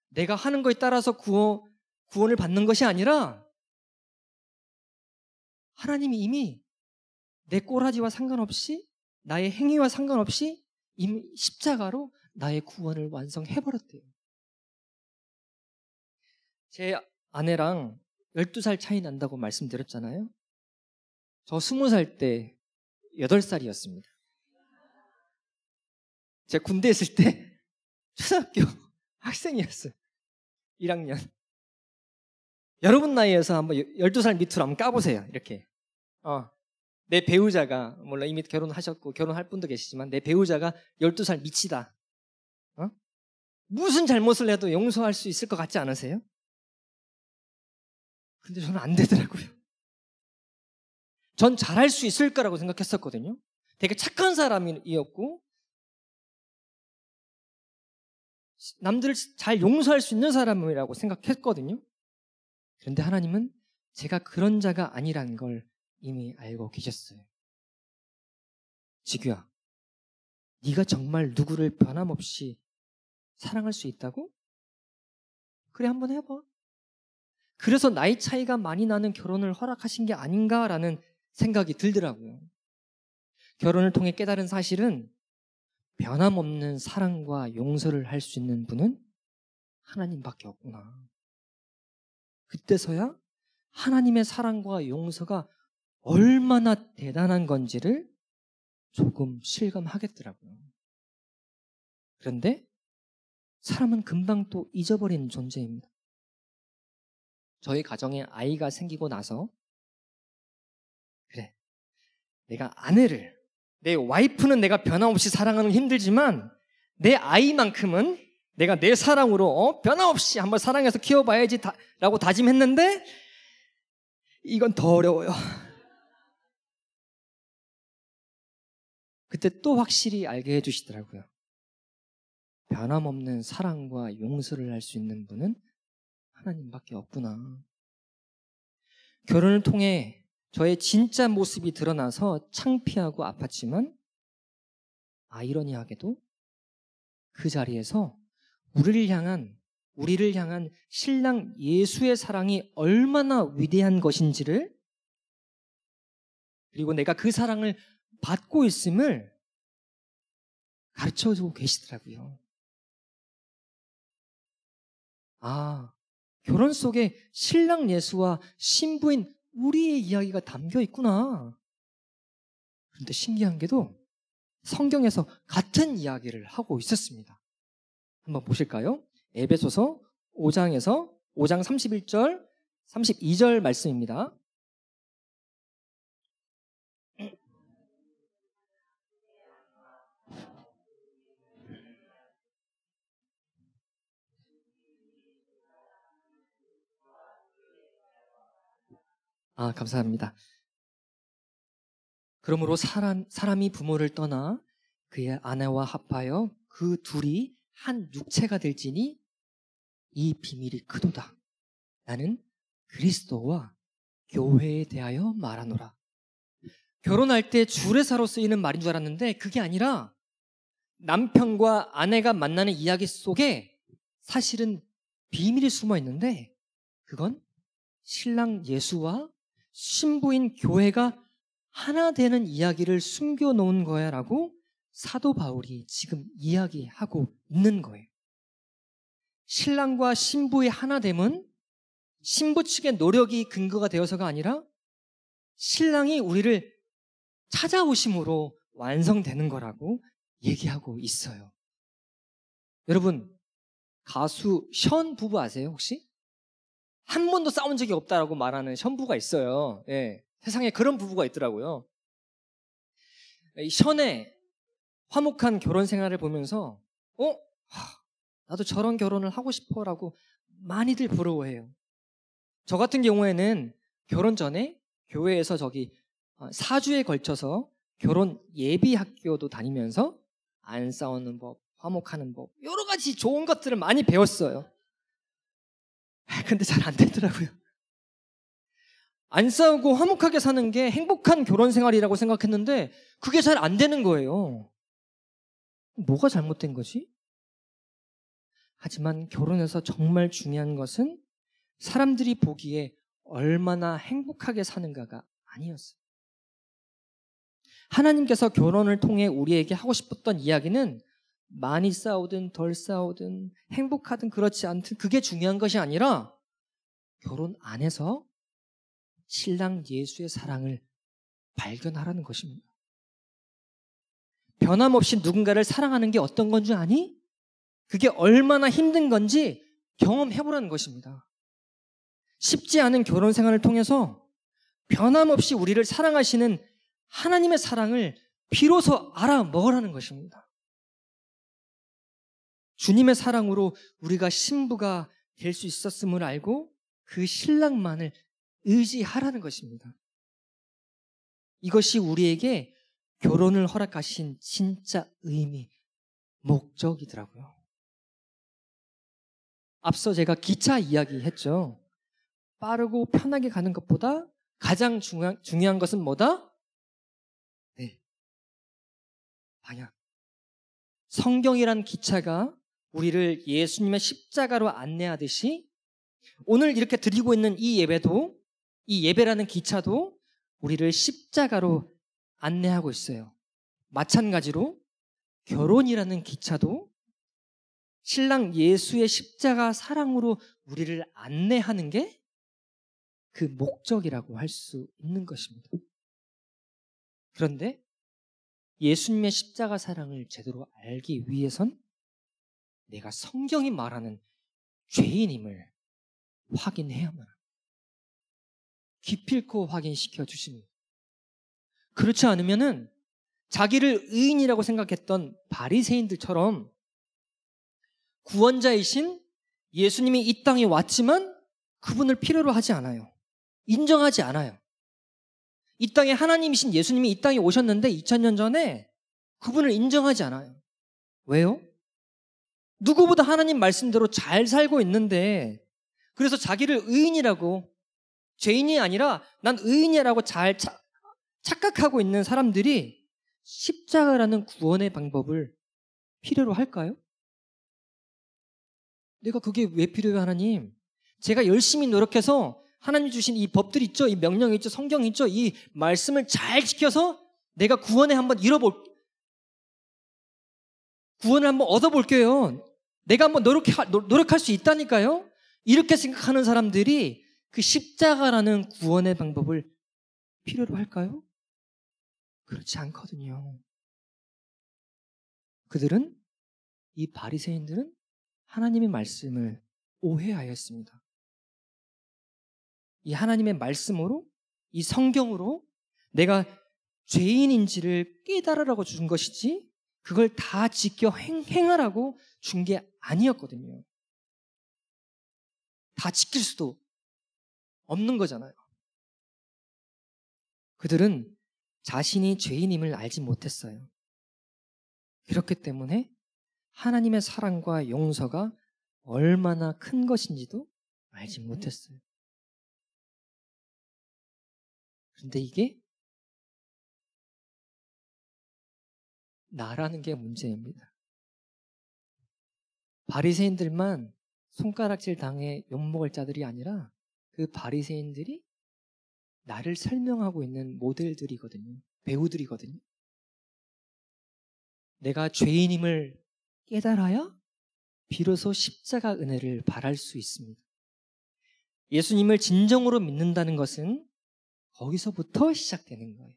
내가 하는 거에 따라서 구원을 받는 것이 아니라 하나님이 이미 내 꼬라지와 상관없이, 나의 행위와 상관없이 이미 십자가로 나의 구원을 완성해버렸대요. 제 아내랑 12살 차이 난다고 말씀드렸잖아요. 저 20살 때 8살이었습니다. 제가 군대 있을 때 초등학교 학생이었어요. 1학년. 여러분 나이에서 한번 12살 밑으로 한번 까보세요. 이렇게. 내 배우자가, 물론 이미 결혼하셨고 결혼할 분도 계시지만 내 배우자가 12살 밑이다. 무슨 잘못을 해도 용서할 수 있을 것 같지 않으세요? 근데 저는 안 되더라고요. 전 잘할 수 있을 거라고 생각했었거든요. 되게 착한 사람이었고 남들을 잘 용서할 수 있는 사람이라고 생각했거든요. 그런데 하나님은 제가 그런 자가 아니라는 걸 이미 알고 계셨어요. 지규야, 네가 정말 누구를 변함없이 사랑할 수 있다고? 그래, 한번 해봐. 그래서 나이 차이가 많이 나는 결혼을 허락하신 게 아닌가라는 생각이 들더라고요. 결혼을 통해 깨달은 사실은 변함없는 사랑과 용서를 할 수 있는 분은 하나님밖에 없구나. 그때서야 하나님의 사랑과 용서가 얼마나 대단한 건지를 조금 실감하겠더라고요. 그런데 사람은 금방 또 잊어버리는 존재입니다. 저희 가정에 아이가 생기고 나서 그래, 내가 아내를, 내 와이프는 내가 변함없이 사랑하는 게 힘들지만 내 아이만큼은 내가 내 사랑으로 변함없이 한번 사랑해서 키워봐야지 라고 다짐했는데 이건 더 어려워요. 그때 또 확실히 알게 해주시더라고요. 변함없는 사랑과 용서를 할 수 있는 분은 하나님밖에 없구나. 결혼을 통해 저의 진짜 모습이 드러나서 창피하고 아팠지만 아이러니하게도 그 자리에서 우리를 향한 신랑 예수의 사랑이 얼마나 위대한 것인지를, 그리고 내가 그 사랑을 받고 있음을 가르쳐주고 계시더라고요. 결혼 속에 신랑 예수와 신부인 우리의 이야기가 담겨 있구나. 그런데 신기한 게도 성경에서 같은 이야기를 하고 있었습니다. 한번 보실까요? 에베소서 5장 31절, 32절 말씀입니다. 감사합니다. 그러므로 사람이 부모를 떠나 그의 아내와 합하여 그 둘이 한 육체가 될지니 이 비밀이 크도다. 나는 그리스도와 교회에 대하여 말하노라. 결혼할 때 주례사로 쓰이는 말인 줄 알았는데 그게 아니라 남편과 아내가 만나는 이야기 속에 사실은 비밀이 숨어 있는데 그건 신랑 예수와 신부인 교회가 하나 되는 이야기를 숨겨놓은 거야 라고 사도 바울이 지금 이야기하고 있는 거예요. 신랑과 신부의 하나됨은 신부 측의 노력이 근거가 되어서가 아니라 신랑이 우리를 찾아오심으로 완성되는 거라고 얘기하고 있어요. 여러분, 가수 션 부부 아세요 혹시? 한 번도 싸운 적이 없다라고 말하는 션부가 있어요. 예, 세상에 그런 부부가 있더라고요. 션의 화목한 결혼 생활을 보면서 나도 저런 결혼을 하고 싶어라고 많이들 부러워해요. 저 같은 경우에는 결혼 전에 교회에서 4주에 걸쳐서 결혼 예비 학교도 다니면서 안 싸우는 법, 화목하는 법, 여러 가지 좋은 것들을 많이 배웠어요. 근데 잘 안 되더라고요. 안 싸우고 화목하게 사는 게 행복한 결혼 생활이라고 생각했는데 그게 잘 안 되는 거예요. 뭐가 잘못된 거지? 하지만 결혼에서 정말 중요한 것은 사람들이 보기에 얼마나 행복하게 사는가가 아니었어요. 하나님께서 결혼을 통해 우리에게 하고 싶었던 이야기는 많이 싸우든 덜 싸우든 행복하든 그렇지 않든 그게 중요한 것이 아니라 결혼 안에서 신랑 예수의 사랑을 발견하라는 것입니다. 변함없이 누군가를 사랑하는 게 어떤 건 줄 아니? 그게 얼마나 힘든 건지 경험해보라는 것입니다. 쉽지 않은 결혼 생활을 통해서 변함없이 우리를 사랑하시는 하나님의 사랑을 비로소 알아먹으라는 것입니다. 주님의 사랑으로 우리가 신부가 될 수 있었음을 알고 그 신랑만을 의지하라는 것입니다. 이것이 우리에게 결혼을 허락하신 진짜 의미, 목적이더라고요. 앞서 제가 기차 이야기 했죠. 빠르고 편하게 가는 것보다 가장 중요한 것은 뭐다? 네, 방향. 성경이란 기차가 우리를 예수님의 십자가로 안내하듯이 오늘 이렇게 드리고 있는 이 예배도, 이 예배라는 기차도 우리를 십자가로 안내하고 있어요. 마찬가지로 결혼이라는 기차도 신랑 예수의 십자가 사랑으로 우리를 안내하는 게 그 목적이라고 할 수 있는 것입니다. 그런데 예수님의 십자가 사랑을 제대로 알기 위해선 내가 성경이 말하는 죄인임을 확인해야만 합니다. 기필코 확인시켜 주십니다. 그렇지 않으면은 자기를 의인이라고 생각했던 바리새인들처럼 구원자이신 예수님이 이 땅에 왔지만 그분을 필요로 하지 않아요. 인정하지 않아요. 이 땅에 하나님이신 예수님이 이 땅에 오셨는데 2000년 전에 그분을 인정하지 않아요. 왜요? 누구보다 하나님 말씀대로 잘 살고 있는데 그래서 자기를 의인이라고, 죄인이 아니라 난 의인이라고 잘 착각하고 있는 사람들이 십자가라는 구원의 방법을 필요로 할까요? 내가 그게 왜 필요해요, 하나님? 제가 열심히 노력해서 하나님 주신 이 법들 있죠? 이 명령이 있죠? 성경이 있죠? 이 말씀을 잘 지켜서 내가 구원을 한번 얻어볼게요. 내가 한번 노력할 수 있다니까요? 이렇게 생각하는 사람들이 그 십자가라는 구원의 방법을 필요로 할까요? 그렇지 않거든요. 이 바리새인들은 하나님의 말씀을 오해하였습니다. 이 하나님의 말씀으로, 이 성경으로 내가 죄인인지를 깨달으라고 준 것이지 그걸 다 지켜 행하라고 준 게 아니었거든요. 다 지킬 수도 없는 거잖아요. 그들은 자신이 죄인임을 알지 못했어요. 그렇기 때문에 하나님의 사랑과 용서가 얼마나 큰 것인지도 알지 못했어요. 그런데 이게 나라는 게 문제입니다. 바리새인들만 손가락질 당해 욕먹을 자들이 아니라 그 바리새인들이 나를 설명하고 있는 모델들이거든요. 배우들이거든요. 내가 죄인임을 깨달아야 비로소 십자가 은혜를 바랄 수 있습니다. 예수님을 진정으로 믿는다는 것은 거기서부터 시작되는 거예요.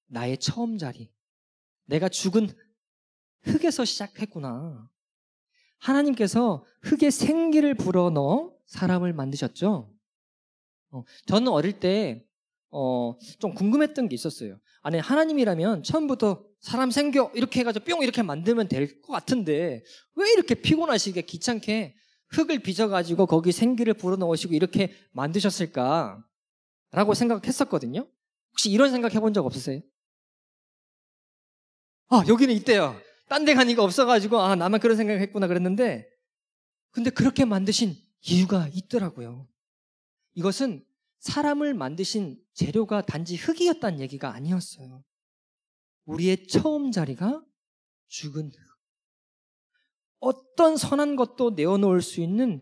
나의 처음 자리, 내가 죽은 흙에서 시작했구나. 하나님께서 흙에 생기를 불어넣어 사람을 만드셨죠. 저는 어릴 때 좀 궁금했던 게 있었어요. 아니, 하나님이라면 처음부터 사람 생겨 이렇게 해가지고 뿅 이렇게 만들면 될 것 같은데 왜 이렇게 피곤하시게 귀찮게 흙을 빚어가지고 거기 생기를 불어넣으시고 이렇게 만드셨을까? 라고 생각했었거든요. 혹시 이런 생각 해본 적 없으세요? 아, 여기는 있대요. 딴 데 가니까 없어가지고 아, 나만 그런 생각했구나 그랬는데 근데 그렇게 만드신 이유가 있더라고요. 이것은 사람을 만드신 재료가 단지 흙이었다는 얘기가 아니었어요. 우리의 처음 자리가 죽은 흙. 어떤 선한 것도 내어놓을 수 있는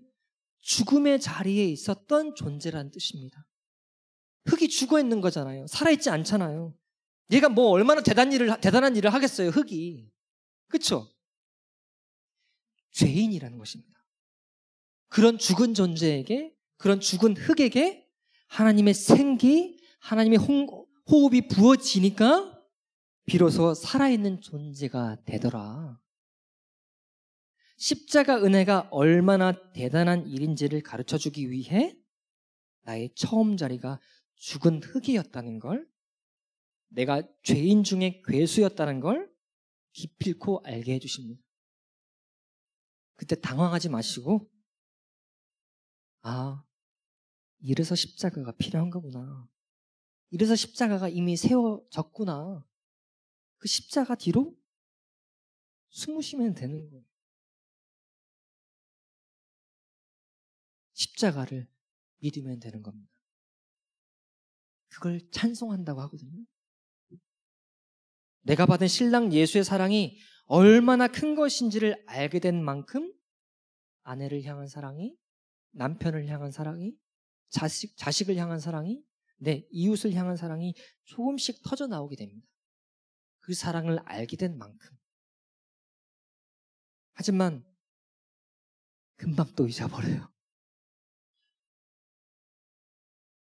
죽음의 자리에 있었던 존재라는 뜻입니다. 흙이 죽어 있는 거잖아요. 살아있지 않잖아요. 얘가 뭐 얼마나 대단한 일을 하겠어요, 흙이. 그쵸? 죄인이라는 것입니다. 그런 죽은 존재에게, 그런 죽은 흙에게 하나님의 생기, 하나님의 호흡이 부어지니까 비로소 살아있는 존재가 되더라. 십자가 은혜가 얼마나 대단한 일인지를 가르쳐주기 위해 나의 처음 자리가 죽은 흙이었다는 걸, 내가 죄인 중에 괴수였다는 걸 기필코 알게 해주십니다. 그때 당황하지 마시고 아, 이래서 십자가가 필요한 거구나. 이래서 십자가가 이미 세워졌구나. 그 십자가 뒤로 숨으시면 되는 거예요. 십자가를 믿으면 되는 겁니다. 그걸 찬송한다고 하거든요. 내가 받은 신랑 예수의 사랑이 얼마나 큰 것인지를 알게 된 만큼 아내를 향한 사랑이, 남편을 향한 사랑이, 자식을 향한 사랑이, 내 이웃을 향한 사랑이 조금씩 터져 나오게 됩니다. 그 사랑을 알게 된 만큼. 하지만 금방 또 잊어버려요.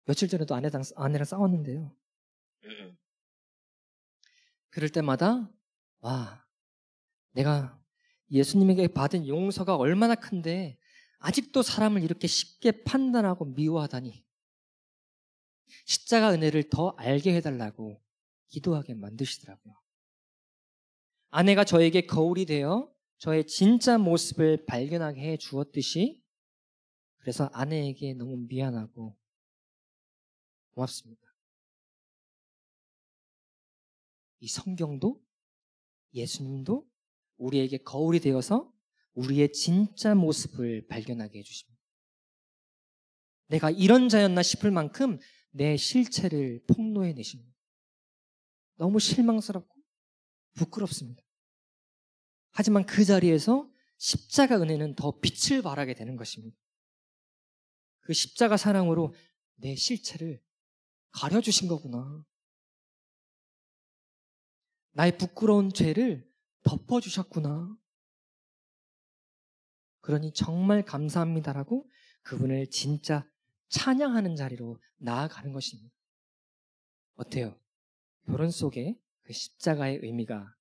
며칠 전에도 아내랑 싸웠는데요. 그럴 때마다 와, 내가 예수님에게 받은 용서가 얼마나 큰데 아직도 사람을 이렇게 쉽게 판단하고 미워하다니. 십자가 은혜를 더 알게 해달라고 기도하게 만드시더라고요. 아내가 저에게 거울이 되어 저의 진짜 모습을 발견하게 해 주었듯이, 그래서 아내에게 너무 미안하고 고맙습니다. 이 성경도 예수님도 우리에게 거울이 되어서 우리의 진짜 모습을 발견하게 해주십니다. 내가 이런 자였나 싶을 만큼 내 실체를 폭로해 내십니다. 너무 실망스럽고 부끄럽습니다. 하지만 그 자리에서 십자가 은혜는 더 빛을 발하게 되는 것입니다. 그 십자가 사랑으로 내 실체를 가려주신 거구나. 나의 부끄러운 죄를 덮어주셨구나. 그러니 정말 감사합니다라고 그분을 진짜 찬양하는 자리로 나아가는 것입니다. 어때요? 결혼 속에 그 십자가의 의미가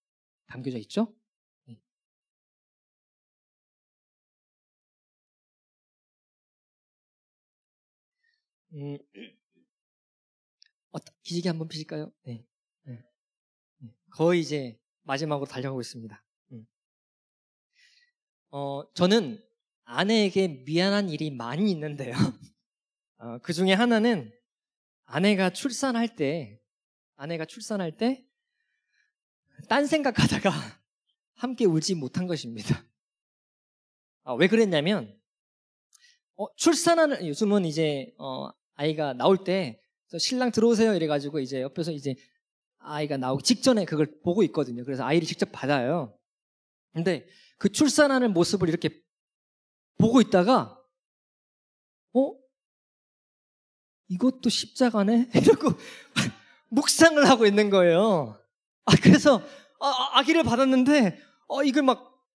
담겨져 있죠? 기지개 한번 피실까요? 네. 네. 거의 이제 마지막으로 달려가고 있습니다. 저는 아내에게 미안한 일이 많이 있는데요. 그 중에 하나는 아내가 출산할 때 딴 생각하다가 함께 울지 못한 것입니다. 왜 그랬냐면 출산하는 요즘은 이제 아이가 나올 때 신랑 들어오세요 이래가지고 이제 옆에서 이제 아이가 나오기 직전에 그걸 보고 있거든요. 그래서 아이를 직접 받아요. 근데 그 출산하는 모습을 이렇게 보고 있다가 이것도 십자가네? 이러고 묵상을 하고 있는 거예요. 그래서 아기를 받았는데 이걸 막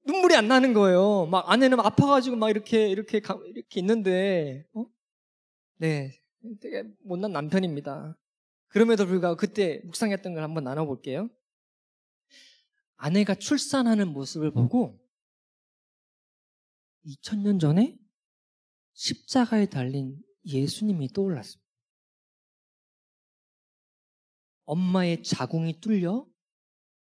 눈물이 안 나는 거예요. 막 아내는 아파가지고 막 이렇게 있는데 네, 되게 못난 남편입니다. 그럼에도 불구하고 그때 묵상했던 걸 한번 나눠볼게요. 아내가 출산하는 모습을 보고 2000년 전에 십자가에 달린 예수님이 떠올랐습니다. 엄마의 자궁이 뚫려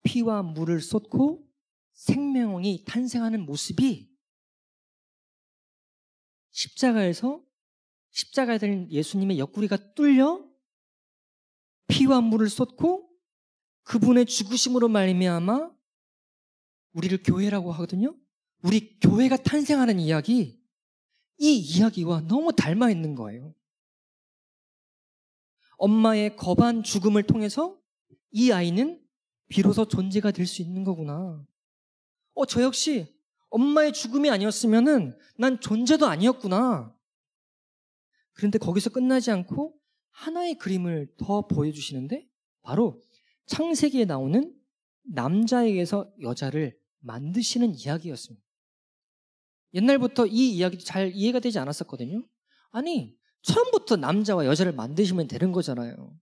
피와 물을 쏟고 생명이 탄생하는 모습이 십자가에 된 예수님의 옆구리가 뚫려 피와 물을 쏟고 그분의 죽으심으로 말미암아 우리를 교회라고 하거든요. 우리 교회가 탄생하는 이야기, 이 이야기와 너무 닮아 있는 거예요. 엄마의 거반 죽음을 통해서 이 아이는 비로소 존재가 될 수 있는 거구나. 저 역시 엄마의 죽음이 아니었으면은 난 존재도 아니었구나. 그런데 거기서 끝나지 않고 하나의 그림을 더 보여주시는데 바로 창세기에 나오는 남자에게서 여자를 만드시는 이야기였습니다. 옛날부터 이 이야기도 잘 이해가 되지 않았었거든요. 아니, 처음부터 남자와 여자를 만드시면 되는 거잖아요.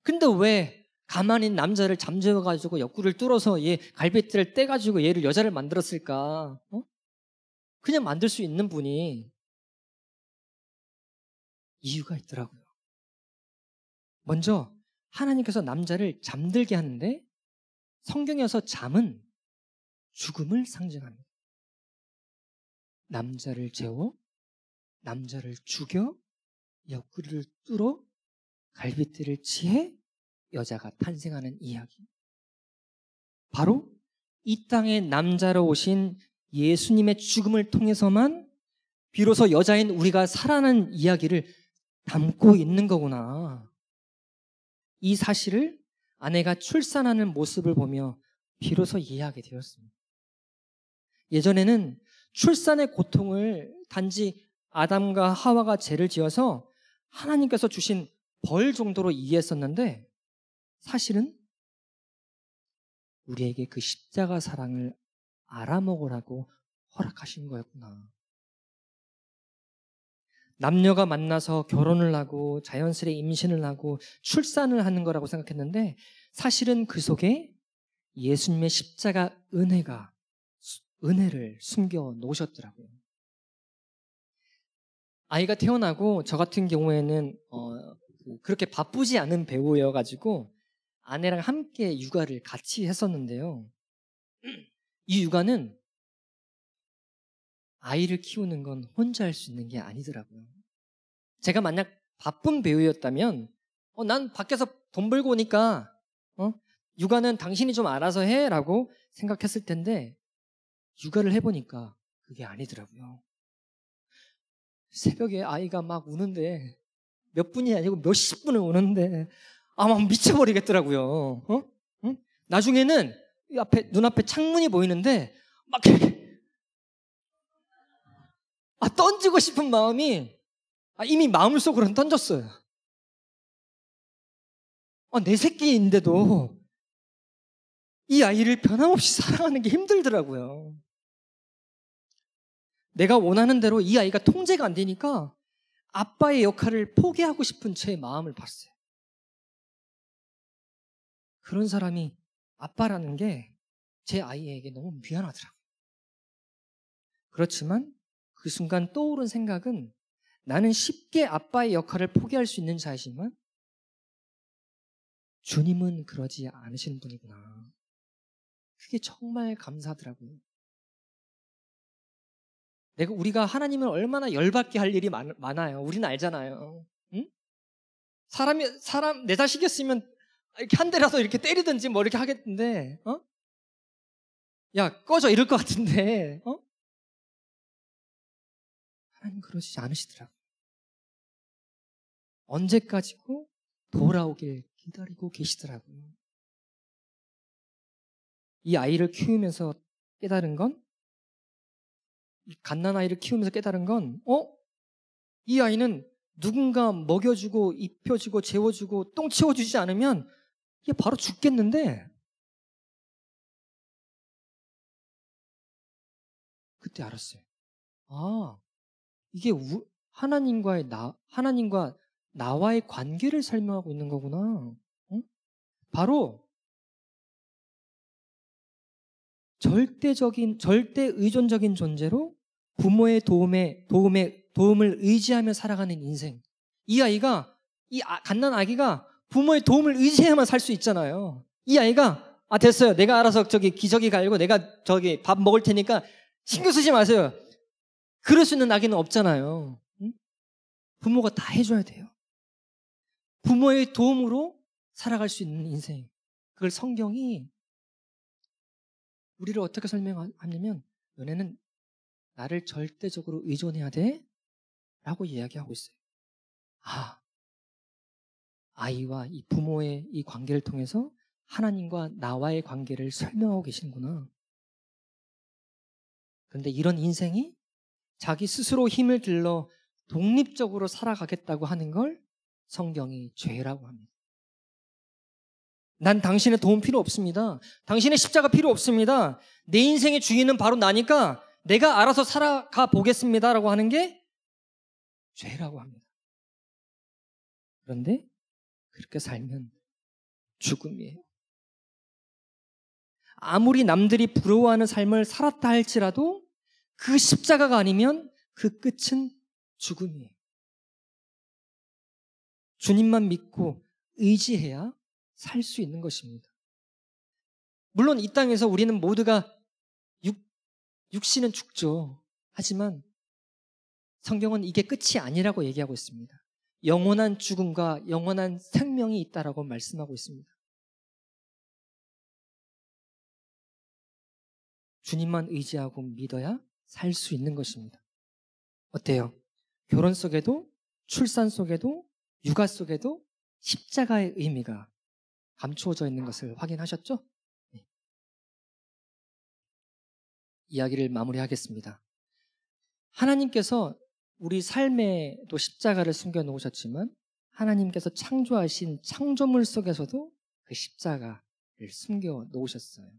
근데 왜 가만히 있는 남자를 잠재워가지고 옆구리를 뚫어서 얘 갈비뼈를 떼가지고 얘를 여자를 만들었을까? 그냥 만들 수 있는 분이 이유가 있더라고요. 먼저 하나님께서 남자를 잠들게 하는데 성경에서 잠은 죽음을 상징합니다. 남자를 재워, 남자를 죽여, 옆구리를 뚫어, 갈비뼈를 치해 여자가 탄생하는 이야기. 바로 이 땅에 남자로 오신 예수님의 죽음을 통해서만 비로소 여자인 우리가 살아나는 이야기를 담고 있는 거구나. 이 사실을 아내가 출산하는 모습을 보며 비로소 이해하게 되었습니다. 예전에는 출산의 고통을 단지 아담과 하와가 죄를 지어서 하나님께서 주신 벌 정도로 이해했었는데 사실은 우리에게 그 십자가 사랑을 알아먹으라고 허락하신 거였구나. 남녀가 만나서 결혼을 하고 자연스레 임신을 하고 출산을 하는 거라고 생각했는데 사실은 그 속에 예수님의 십자가 은혜를 숨겨 놓으셨더라고요. 아이가 태어나고 저 같은 경우에는 그렇게 바쁘지 않은 배우여가지고 아내랑 함께 육아를 같이 했었는데요. 이 육아는 아이를 키우는 건 혼자 할 수 있는 게 아니더라고요. 제가 만약 바쁜 배우였다면 난 밖에서 돈 벌고 오니까 육아는 당신이 좀 알아서 해 라고 생각했을 텐데 육아를 해보니까 그게 아니더라고요. 새벽에 아이가 막 우는데 몇 분이 아니고 몇십 분을 우는데 막 미쳐버리겠더라고요. 응? 나중에는 눈앞에 창문이 보이는데 막 이렇게 던지고 싶은 마음이 이미 마음속으로는 던졌어요. 내 새끼인데도 이 아이를 변함없이 사랑하는 게 힘들더라고요. 내가 원하는 대로 이 아이가 통제가 안 되니까 아빠의 역할을 포기하고 싶은 제 마음을 봤어요. 그런 사람이 아빠라는 게 제 아이에게 너무 미안하더라고요. 그렇지만 그 순간 떠오른 생각은 나는 쉽게 아빠의 역할을 포기할 수 있는 자이지만 주님은 그러지 않으시는 분이구나. 그게 정말 감사하더라고요. 우리가 하나님을 얼마나 열받게 할 일이 많아요. 우리는 알잖아요. 응? 사람 내 자식이었으면 이렇게 한 대라도 이렇게 때리든지 뭐 이렇게 하겠는데, 야, 꺼져 이럴 것 같은데, 하나님 그러시지 않으시더라고요. 언제까지고 돌아오길 기다리고 계시더라고요. 이 아이를 키우면서 깨달은 건, 이 갓난아이를 키우면서 깨달은 건, 이 아이는 누군가 먹여주고 입혀주고 재워주고 똥 치워주지 않으면 이게 바로 죽겠는데, 그때 알았어요. 이게 하나님과 나와의 관계를 설명하고 있는 거구나. 바로 절대 의존적인 존재로 부모의 도움을 의지하며 살아가는 인생. 이 갓난 아기가 부모의 도움을 의지해야만 살 수 있잖아요. 이 아이가 됐어요. 내가 알아서 기저귀 갈고 내가 밥 먹을 테니까 신경 쓰지 마세요. 그럴 수 있는 아기는 없잖아요. 응? 부모가 다 해줘야 돼요. 부모의 도움으로 살아갈 수 있는 인생. 그걸 성경이 우리를 어떻게 설명하냐면 너네는 나를 절대적으로 의존해야 돼 라고 이야기하고 있어요. 아이와 이 부모의 이 관계를 통해서 하나님과 나와의 관계를 설명하고 계시는구나. 그런데 이런 인생이 자기 스스로 힘을 길러 독립적으로 살아가겠다고 하는 걸 성경이 죄라고 합니다. 난 당신의 도움 필요 없습니다. 당신의 십자가 필요 없습니다. 내 인생의 주인은 바로 나니까 내가 알아서 살아가 보겠습니다라고 하는 게 죄라고 합니다. 그런데 그렇게 살면 죽음이에요. 아무리 남들이 부러워하는 삶을 살았다 할지라도 그 십자가가 아니면 그 끝은 죽음이에요. 주님만 믿고 의지해야 살 수 있는 것입니다. 물론 이 땅에서 우리는 모두가 육신은 죽죠. 하지만 성경은 이게 끝이 아니라고 얘기하고 있습니다. 영원한 죽음과 영원한 생명이 있다라고 말씀하고 있습니다. 주님만 의지하고 믿어야 살 수 있는 것입니다. 어때요? 결혼 속에도, 출산 속에도, 육아 속에도 십자가의 의미가 감추어져 있는 것을 확인하셨죠? 네. 이야기를 마무리하겠습니다. 하나님께서 우리 삶에도 십자가를 숨겨놓으셨지만 하나님께서 창조하신 창조물 속에서도 그 십자가를 숨겨놓으셨어요.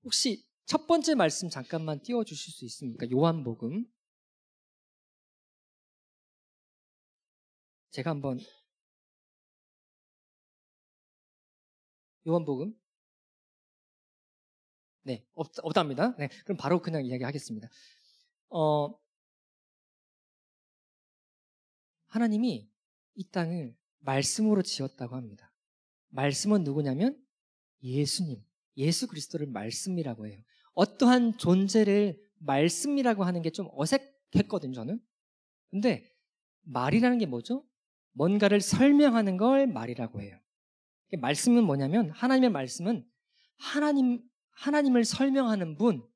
혹시 첫 번째 말씀 잠깐만 띄워주실 수 있습니까? 요한복음. 제가 한번 요한복음. 네, 없답니다. 네, 그럼 바로 그냥 이야기하겠습니다. 하나님이 이 땅을 말씀으로 지었다고 합니다. 말씀은 누구냐면 예수님, 예수 그리스도를 말씀이라고 해요. 어떠한 존재를 말씀이라고 하는 게 좀 어색했거든요, 저는. 근데 말이라는 게 뭐죠? 뭔가를 설명하는 걸 말이라고 해요. 말씀은 뭐냐면 하나님의 말씀은 하나님을 설명하는 분,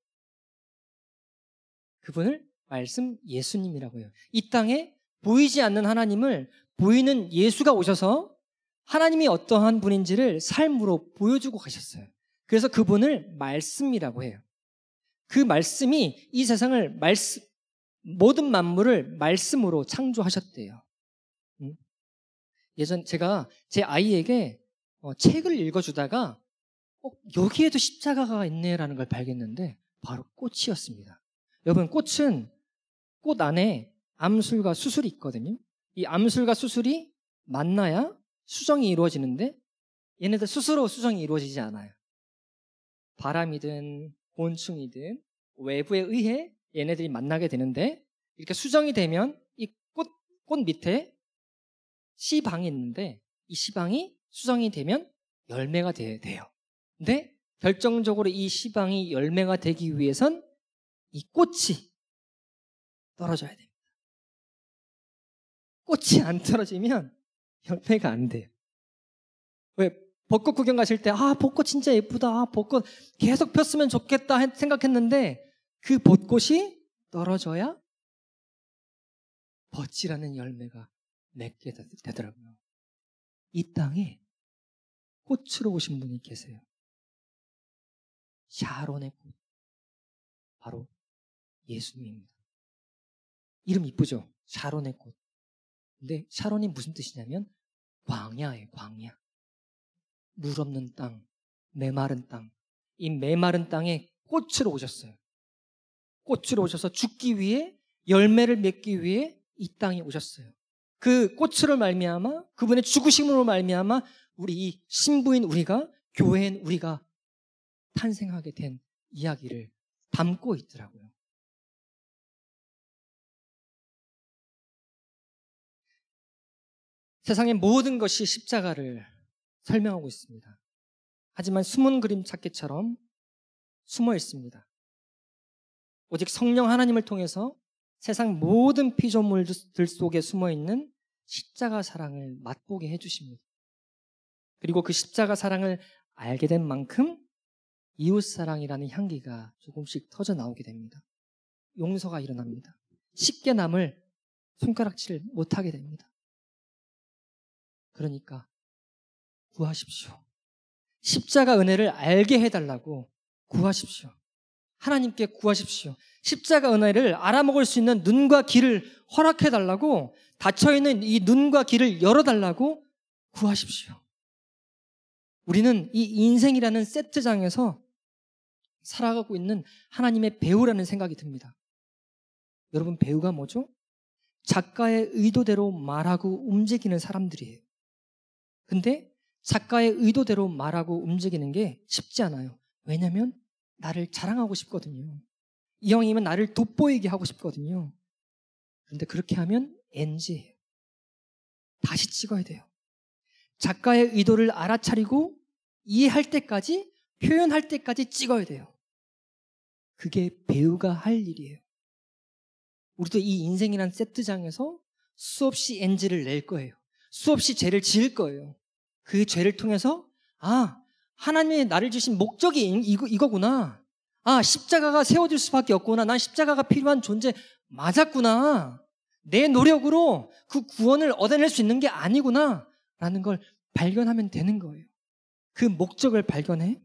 그분을 말씀 예수님이라고 해요. 이 땅에 보이지 않는 하나님을 보이는 예수가 오셔서 하나님이 어떠한 분인지를 삶으로 보여주고 가셨어요. 그래서 그분을 말씀이라고 해요. 그 말씀이 이 세상을 모든 만물을 말씀으로 창조하셨대요. 예전 제가 제 아이에게 책을 읽어주다가 여기에도 십자가가 있네라는 걸 발견했는데 바로 꽃이었습니다. 여러분, 꽃 안에 암술과 수술이 있거든요. 이 암술과 수술이 만나야 수정이 이루어지는데 얘네들 스스로 수정이 이루어지지 않아요. 바람이든 곤충이든 외부에 의해 얘네들이 만나게 되는데 이렇게 수정이 되면 이 꽃 밑에 씨방이 있는데 이 씨방이 수정이 되면 열매가 돼요. 근데 결정적으로 이 씨방이 열매가 되기 위해선 이 꽃이 떨어져야 됩니다. 꽃이 안 떨어지면 열매가 안 돼요. 왜? 벚꽃 구경 가실 때 벚꽃 진짜 예쁘다. 벚꽃 계속 폈으면 좋겠다 생각했는데 그 벚꽃이 떨어져야 벚이라는 열매가 맺게 되더라고요. 이 땅에 꽃으로 오신 분이 계세요. 샤론의 꽃. 바로 예수님입니다. 이름 이쁘죠? 샤론의 꽃. 근데 샤론이 무슨 뜻이냐면 광야예요, 광야. 물 없는 땅, 메마른 땅. 이 메마른 땅에 꽃으로 오셨어요. 꽃으로 오셔서 죽기 위해, 열매를 맺기 위해 이 땅에 오셨어요. 그 꽃으로 말미암아, 그분의 죽으심으로 말미암아 우리 이 신부인 우리가, 교회인 우리가 탄생하게 된 이야기를 담고 있더라고요. 세상의 모든 것이 십자가를 설명하고 있습니다. 하지만 숨은 그림 찾기처럼 숨어 있습니다. 오직 성령 하나님을 통해서 세상 모든 피조물들 속에 숨어 있는 십자가 사랑을 맛보게 해주십니다. 그리고 그 십자가 사랑을 알게 된 만큼 이웃사랑이라는 향기가 조금씩 터져 나오게 됩니다. 용서가 일어납니다. 쉽게 남을 손가락질 못하게 됩니다. 그러니까 구하십시오. 십자가 은혜를 알게 해달라고 구하십시오. 하나님께 구하십시오. 십자가 은혜를 알아먹을 수 있는 눈과 귀를 허락해달라고, 닫혀있는 이 눈과 귀를 열어달라고 구하십시오. 우리는 이 인생이라는 세트장에서 살아가고 있는 하나님의 배우라는 생각이 듭니다. 여러분, 배우가 뭐죠? 작가의 의도대로 말하고 움직이는 사람들이에요. 근데 작가의 의도대로 말하고 움직이는 게 쉽지 않아요. 왜냐하면 나를 자랑하고 싶거든요. 이왕이면 나를 돋보이게 하고 싶거든요. 그런데 그렇게 하면 NG예요. 다시 찍어야 돼요. 작가의 의도를 알아차리고 이해할 때까지, 표현할 때까지 찍어야 돼요. 그게 배우가 할 일이에요. 우리도 이 인생이란 세트장에서 수없이 NG를 낼 거예요. 수없이 죄를 지을 거예요. 그 죄를 통해서 하나님이 나를 주신 목적이 이거구나. 십자가가 세워질 수밖에 없구나. 난 십자가가 필요한 존재 맞았구나. 내 노력으로 그 구원을 얻어낼 수 있는 게 아니구나 라는 걸 발견하면 되는 거예요. 그 목적을 발견해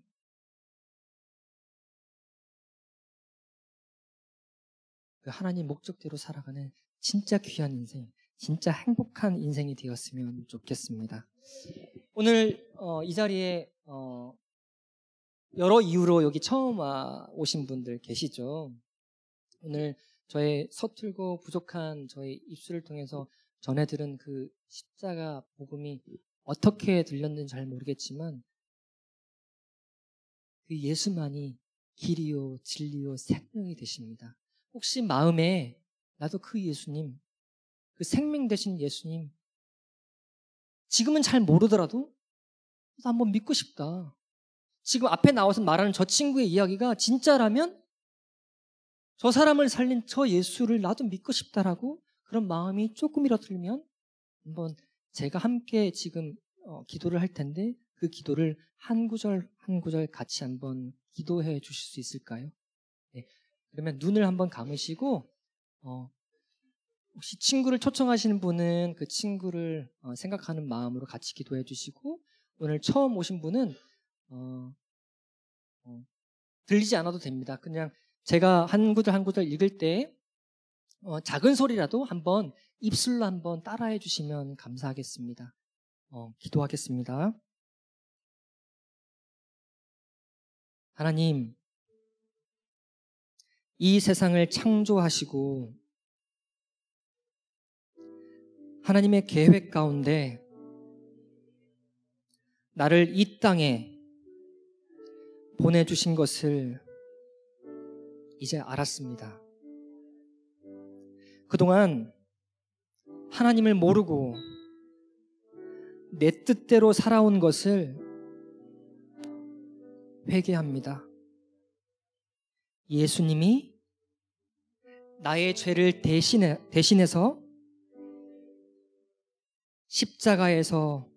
그 하나님 목적대로 살아가는 진짜 귀한 인생, 진짜 행복한 인생이 되었으면 좋겠습니다. 오늘 이 자리에 여러 이유로 여기 처음 오신 분들 계시죠. 오늘 저의 서툴고 부족한 저의 입술을 통해서 전해들은 그 십자가 복음이 어떻게 들렸는지 잘 모르겠지만 그 예수만이 길이요 진리요 생명이 되십니다. 혹시 마음에 나도 그 예수님, 그 생명 되신 예수님 지금은 잘 모르더라도 나도 한번 믿고 싶다. 지금 앞에 나와서 말하는 저 친구의 이야기가 진짜라면 저 사람을 살린 저 예수를 나도 믿고 싶다라고 그런 마음이 조금이라도 들면 한번 제가 함께 지금 기도를 할 텐데 그 기도를 한 구절 한 구절 같이 한번 기도해 주실 수 있을까요? 네. 그러면 눈을 한번 감으시고 혹시 친구를 초청하시는 분은 그 친구를 생각하는 마음으로 같이 기도해 주시고, 오늘 처음 오신 분은 들리지 않아도 됩니다. 그냥 제가 한 구절 한 구절 읽을 때 작은 소리라도 한번 입술로 한번 따라해 주시면 감사하겠습니다. 기도하겠습니다. 하나님, 이 세상을 창조하시고 하나님의 계획 가운데 나를 이 땅에 보내주신 것을 이제 알았습니다. 그동안 하나님을 모르고 내 뜻대로 살아온 것을 회개합니다. 예수님이 나의 죄를 대신해서 십자가에서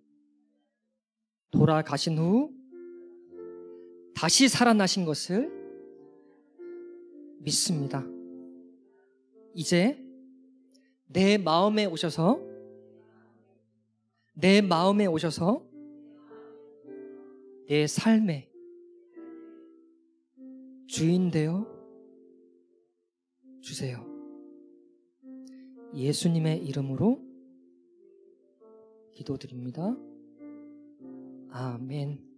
돌아가신 후 다시 살아나신 것을 믿습니다. 이제 내 마음에 오셔서 내 삶의 주인 되어 주세요. 예수님의 이름으로 기도드립니다. 아멘.